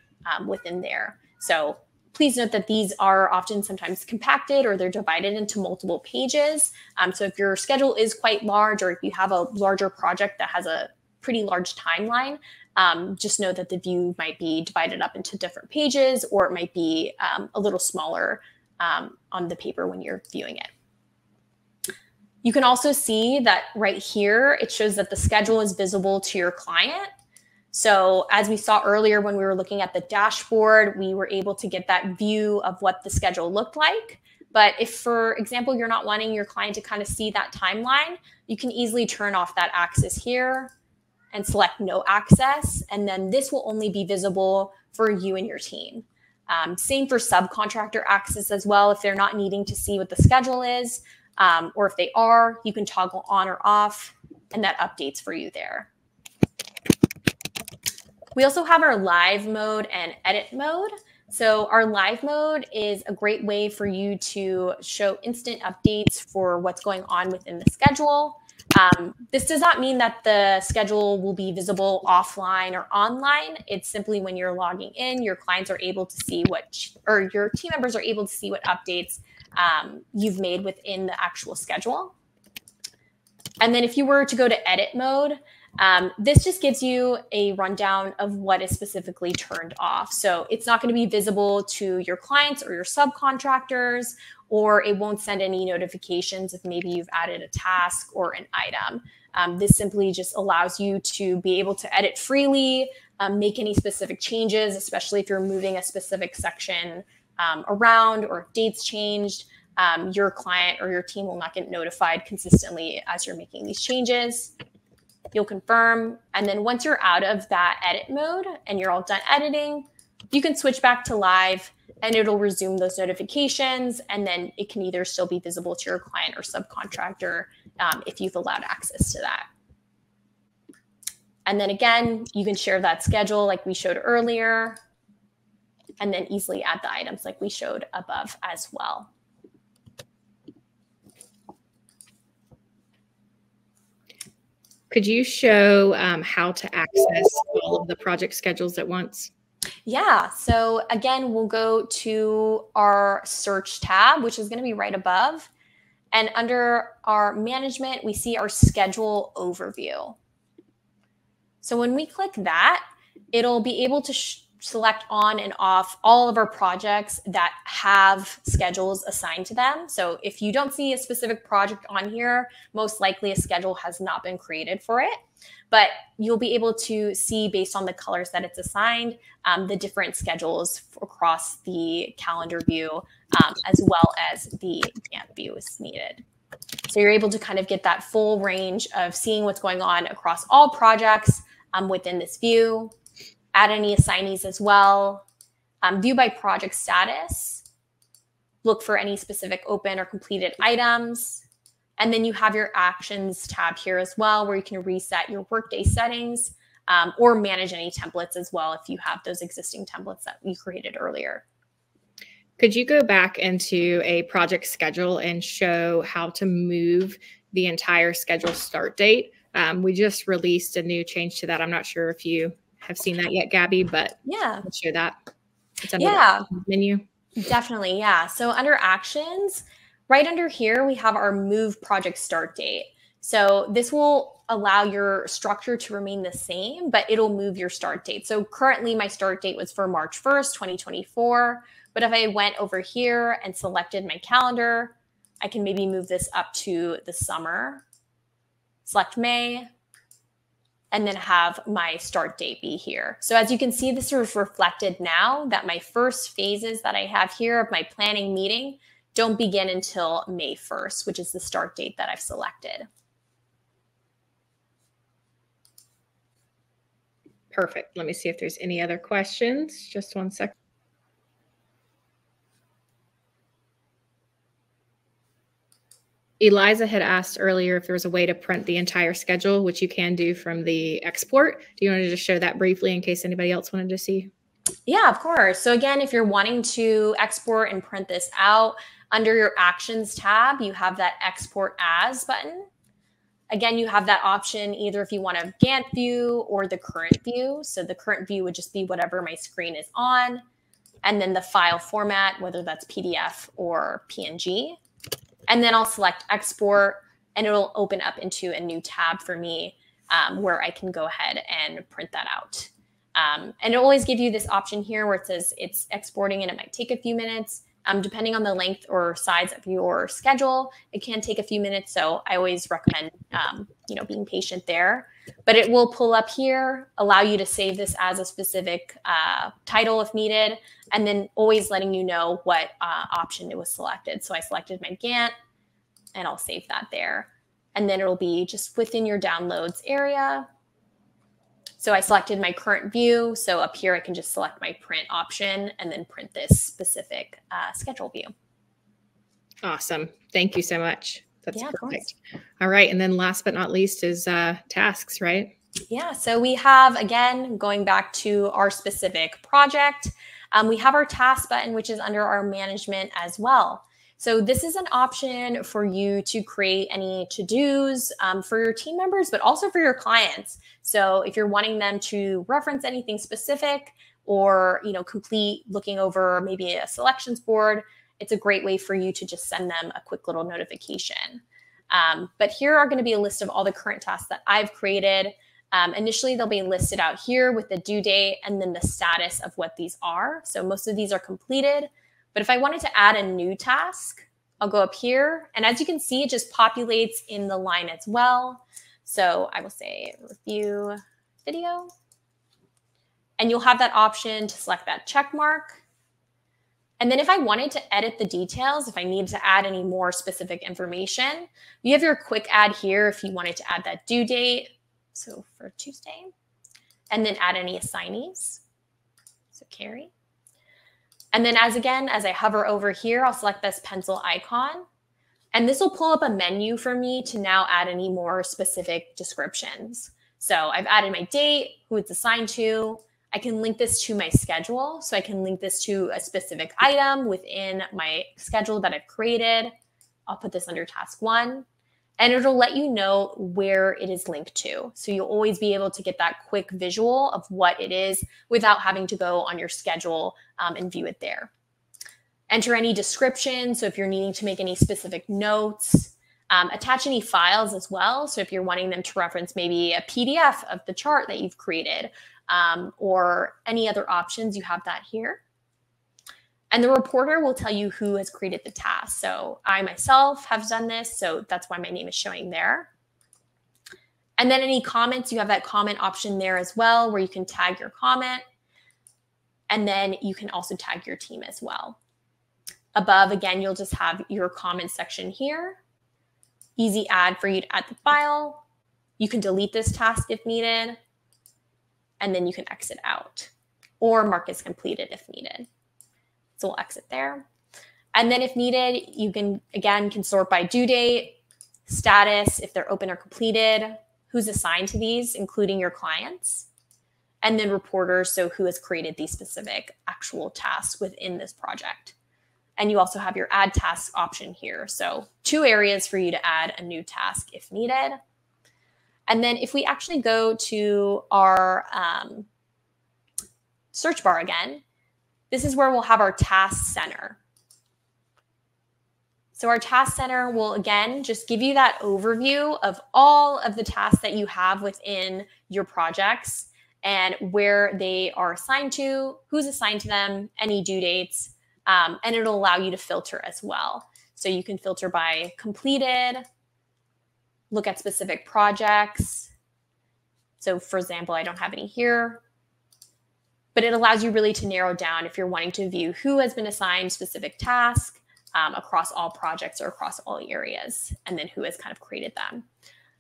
within there. So please note that these are often sometimes compacted or they're divided into multiple pages. So if your schedule is quite large, or if you have a larger project that has a pretty large timeline, just know that the view might be divided up into different pages, or it might be a little smaller on the paper when you're viewing it. You can also see that right here, it shows that the schedule is visible to your client. So as we saw earlier when we were looking at the dashboard, we were able to get that view of what the schedule looked like. But if, for example, you're not wanting your client to kind of see that timeline, you can easily turn off that access here and select no access. And then this will only be visible for you and your team. Same for subcontractor access as well. If they're not needing to see what the schedule is, or if they are, you can toggle on or off, and that updates for you there. We also have our live mode and edit mode. So our live mode is a great way for you to show instant updates for what's going on within the schedule. This does not mean that the schedule will be visible offline or online. It's simply when you're logging in, your clients are able to see or your team members are able to see what updates you've made within the actual schedule. And then if you were to go to edit mode, This just gives you a rundown of what is specifically turned off. So it's not going to be visible to your clients or your subcontractors, or it won't send any notifications if maybe you've added a task or an item. This simply just allows you to be able to edit freely, make any specific changes, especially if you're moving a specific section around, or if dates changed. Your client or your team will not get notified consistently as you're making these changes. You'll confirm. And then once you're out of that edit mode and you're all done editing, you can switch back to live and it'll resume those notifications. And then it can either still be visible to your client or subcontractor if you've allowed access to that. And then again, you can share that schedule like we showed earlier, and then easily add the items like we showed above as well. Could you show how to access all of the project schedules at once? Yeah, so again, we'll go to our search tab, which is going to be right above. And under our management, we see our schedule overview. So when we click that, it'll be able to select on and off all of our projects that have schedules assigned to them. So if you don't see a specific project on here, most likely a schedule has not been created for it. But you'll be able to see, based on the colors that it's assigned, the different schedules across the calendar view, as well as the Gantt view is needed. So you're able to kind of get that full range of seeing what's going on across all projects within this view. Add any assignees as well. View by project status. Look for any specific open or completed items. And then you have your actions tab here as well, where you can reset your workday settings or manage any templates as well if you have those existing templates that you created earlier. Could you go back into a project schedule and show how to move the entire schedule start date? We just released a new change to that. I'm not sure if you have seen that yet, Gabby, but yeah, let's show that. It's under the menu. Definitely, yeah. So under actions, right under here, we have our move project start date. So this will allow your structure to remain the same, but it'll move your start date. So currently my start date was for March 1st, 2024. But if I went over here and selected my calendar, I can maybe move this up to the summer, select May, and then have my start date be here. So as you can see, this is reflected now that my first phases that I have here of my planning meeting don't begin until May 1st, which is the start date that I've selected. Perfect. Let me see if there's any other questions. Just one second. Eliza had asked earlier if there was a way to print the entire schedule, which you can do from the export. Do you want to just show that briefly in case anybody else wanted to see? Yeah, of course. So again, if you're wanting to export and print this out, under your Actions tab, you have that Export As button. Again, you have that option either if you want a Gantt view or the current view. So the current view would just be whatever my screen is on. And then the file format, whether that's PDF or PNG. And then I'll select Export, and it'll open up into a new tab for me where I can go ahead and print that out. And it'll always give you this option here where it says it's exporting and it might take a few minutes. Depending on the length or size of your schedule, it can take a few minutes. So I always recommend, being patient there. But it will pull up here, allow you to save this as a specific title if needed, and then always letting you know what option it was selected. So I selected my Gantt, and I'll save that there. And then it'll be just within your downloads area. So I selected my current view. So up here, I can just select my print option and then print this specific schedule view. Awesome. Thank you so much. That's perfect. Of course. All right. And then last but not least is tasks, right? Yeah. So we have, again, going back to our specific project, we have our task button, which is under our management as well. So this is an option for you to create any to-dos for your team members, but also for your clients. So if you're wanting them to reference anything specific or, complete looking over maybe a selections board, it's a great way for you to just send them a quick little notification. But here are going to be a list of all the current tasks that I've created. Initially, they'll be listed out here with the due date and then the status of what these are. So most of these are completed. But if I wanted to add a new task, I'll go up here. And as you can see, it just populates in the line as well. So I will say review video. And you'll have that option to select that check mark. And then if I wanted to edit the details, if I need to add any more specific information, you have your quick add here if you wanted to add that due date. So for Tuesday, and then add any assignees. So Carrie. And then as I hover over here, I'll select this pencil icon. And this will pull up a menu for me to now add any more specific descriptions. So I've added my date, who it's assigned to. I can link this to my schedule. So I can link this to a specific item within my schedule that I've created. I'll put this under task 1. And it'll let you know where it is linked to. So you'll always be able to get that quick visual of what it is without having to go on your schedule and view it there. Enter any description. So if you're needing to make any specific notes, attach any files as well. So if you're wanting them to reference maybe a PDF of the chart that you've created or any other options, you have that here. And the reporter will tell you who has created the task. So I myself have done this, so that's why my name is showing there. And then any comments, you have that comment option there as well, where you can tag your comment. And then you can also tag your team as well. Above, again, you'll just have your comment section here. Easy add for you to add the file. You can delete this task if needed. And then you can exit out or mark as completed if needed. So we'll exit there. And then if needed, you can, again, sort by due date, status, if they're open or completed, who's assigned to these, including your clients, and then reporters, so who has created these specific actual tasks within this project. And you also have your add task option here. So 2 areas for you to add a new task if needed. And then if we actually go to our search bar again, this is where we'll have our task center. So our task center will, again, just give you that overview of all of the tasks that you have within your projects and where they are assigned to, who's assigned to them, any due dates, and it'll allow you to filter as well. So you can filter by completed, look at specific projects. So for example, I don't have any here. But it allows you really to narrow down if you're wanting to view who has been assigned specific task across all projects or across all areas, and then who has kind of created them.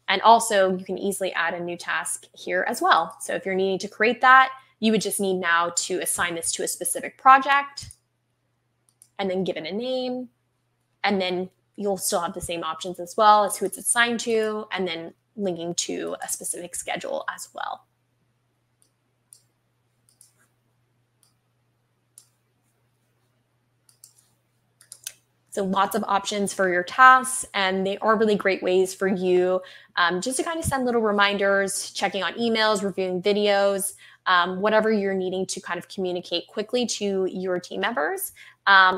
And also, you can easily add a new task here as well. So if you're needing to create that, you would just need now to assign this to a specific project and then give it a name. And then you'll still have the same options as well as who it's assigned to, and then linking to a specific schedule as well. So lots of options for your tasks, and they are really great ways for you just to kind of send little reminders, checking on emails, reviewing videos, whatever you're needing to kind of communicate quickly to your team members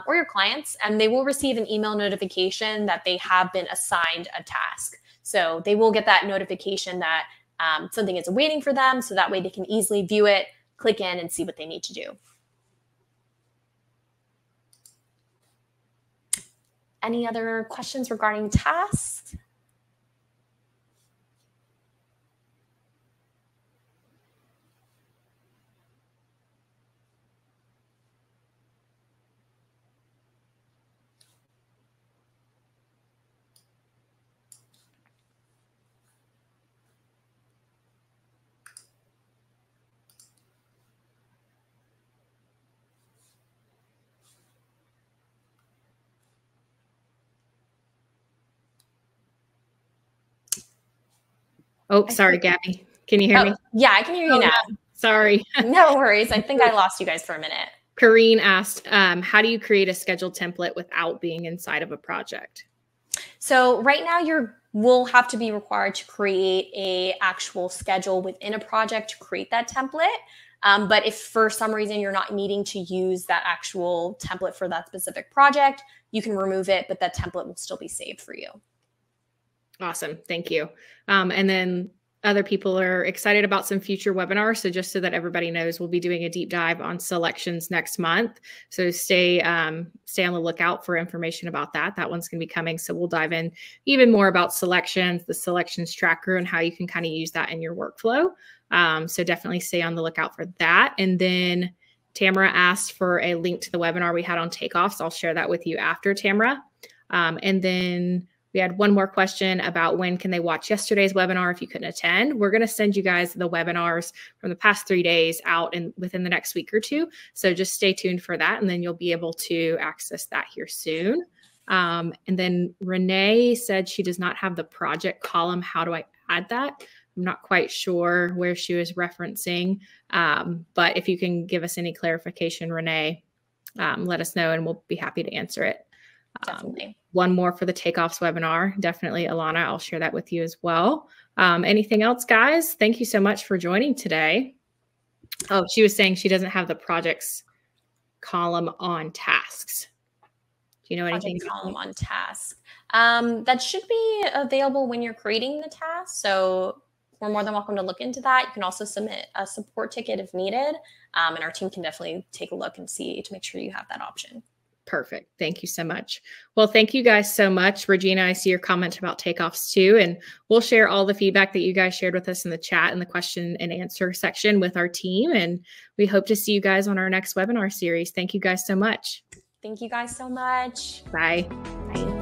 or your clients, and they will receive an email notification that they have been assigned a task. So they will get that notification that something is waiting for them, so that way they can easily view it, click in, and see what they need to do. Any other questions regarding tasks? Oh, sorry, Gabby. Can you hear me? Yeah, I can hear you now. Sorry. No worries. I think I lost you guys for a minute. Kareen asked, how do you create a schedule template without being inside of a project? So right now we'll have to be required to create a actual schedule within a project to create that template. But if for some reason you're not needing to use that actual template for that specific project, you can remove it, but that template will still be saved for you. Awesome. Thank you. And then other people are excited about some future webinars. So just so that everybody knows, we'll be doing a deep dive on selections next month. So stay on the lookout for information about that. That one's going to be coming. So we'll dive in even more about selections, the selections tracker, and how you can kind of use that in your workflow. So definitely stay on the lookout for that. And then Tamara asked for a link to the webinar we had on takeoffs. I'll share that with you after, Tamara. And then we had one more question about when can they watch yesterday's webinar if you couldn't attend. We're going to send you guys the webinars from the past 3 days out within the next week or two. So just stay tuned for that, and then you'll be able to access that here soon. And then Renee said she does not have the project column. How do I add that? I'm not quite sure where she was referencing, but if you can give us any clarification, Renee, let us know and we'll be happy to answer it. Definitely. One more for the takeoffs webinar. Definitely, Alana, I'll share that with you as well. Anything else, guys? Thank you so much for joining today. Oh, she was saying she doesn't have the projects column on tasks. Do you know anything? Project column on task. That should be available when you're creating the task. So we're more than welcome to look into that. You can also submit a support ticket if needed. And our team can definitely take a look and see to make sure you have that option. Perfect. Thank you so much. Well, thank you guys so much. Regina, I see your comment about takeoffs too, and we'll share all the feedback that you guys shared with us in the chat and the question and answer section with our team. And we hope to see you guys on our next webinar series. Thank you guys so much. Thank you guys so much. Bye. Bye.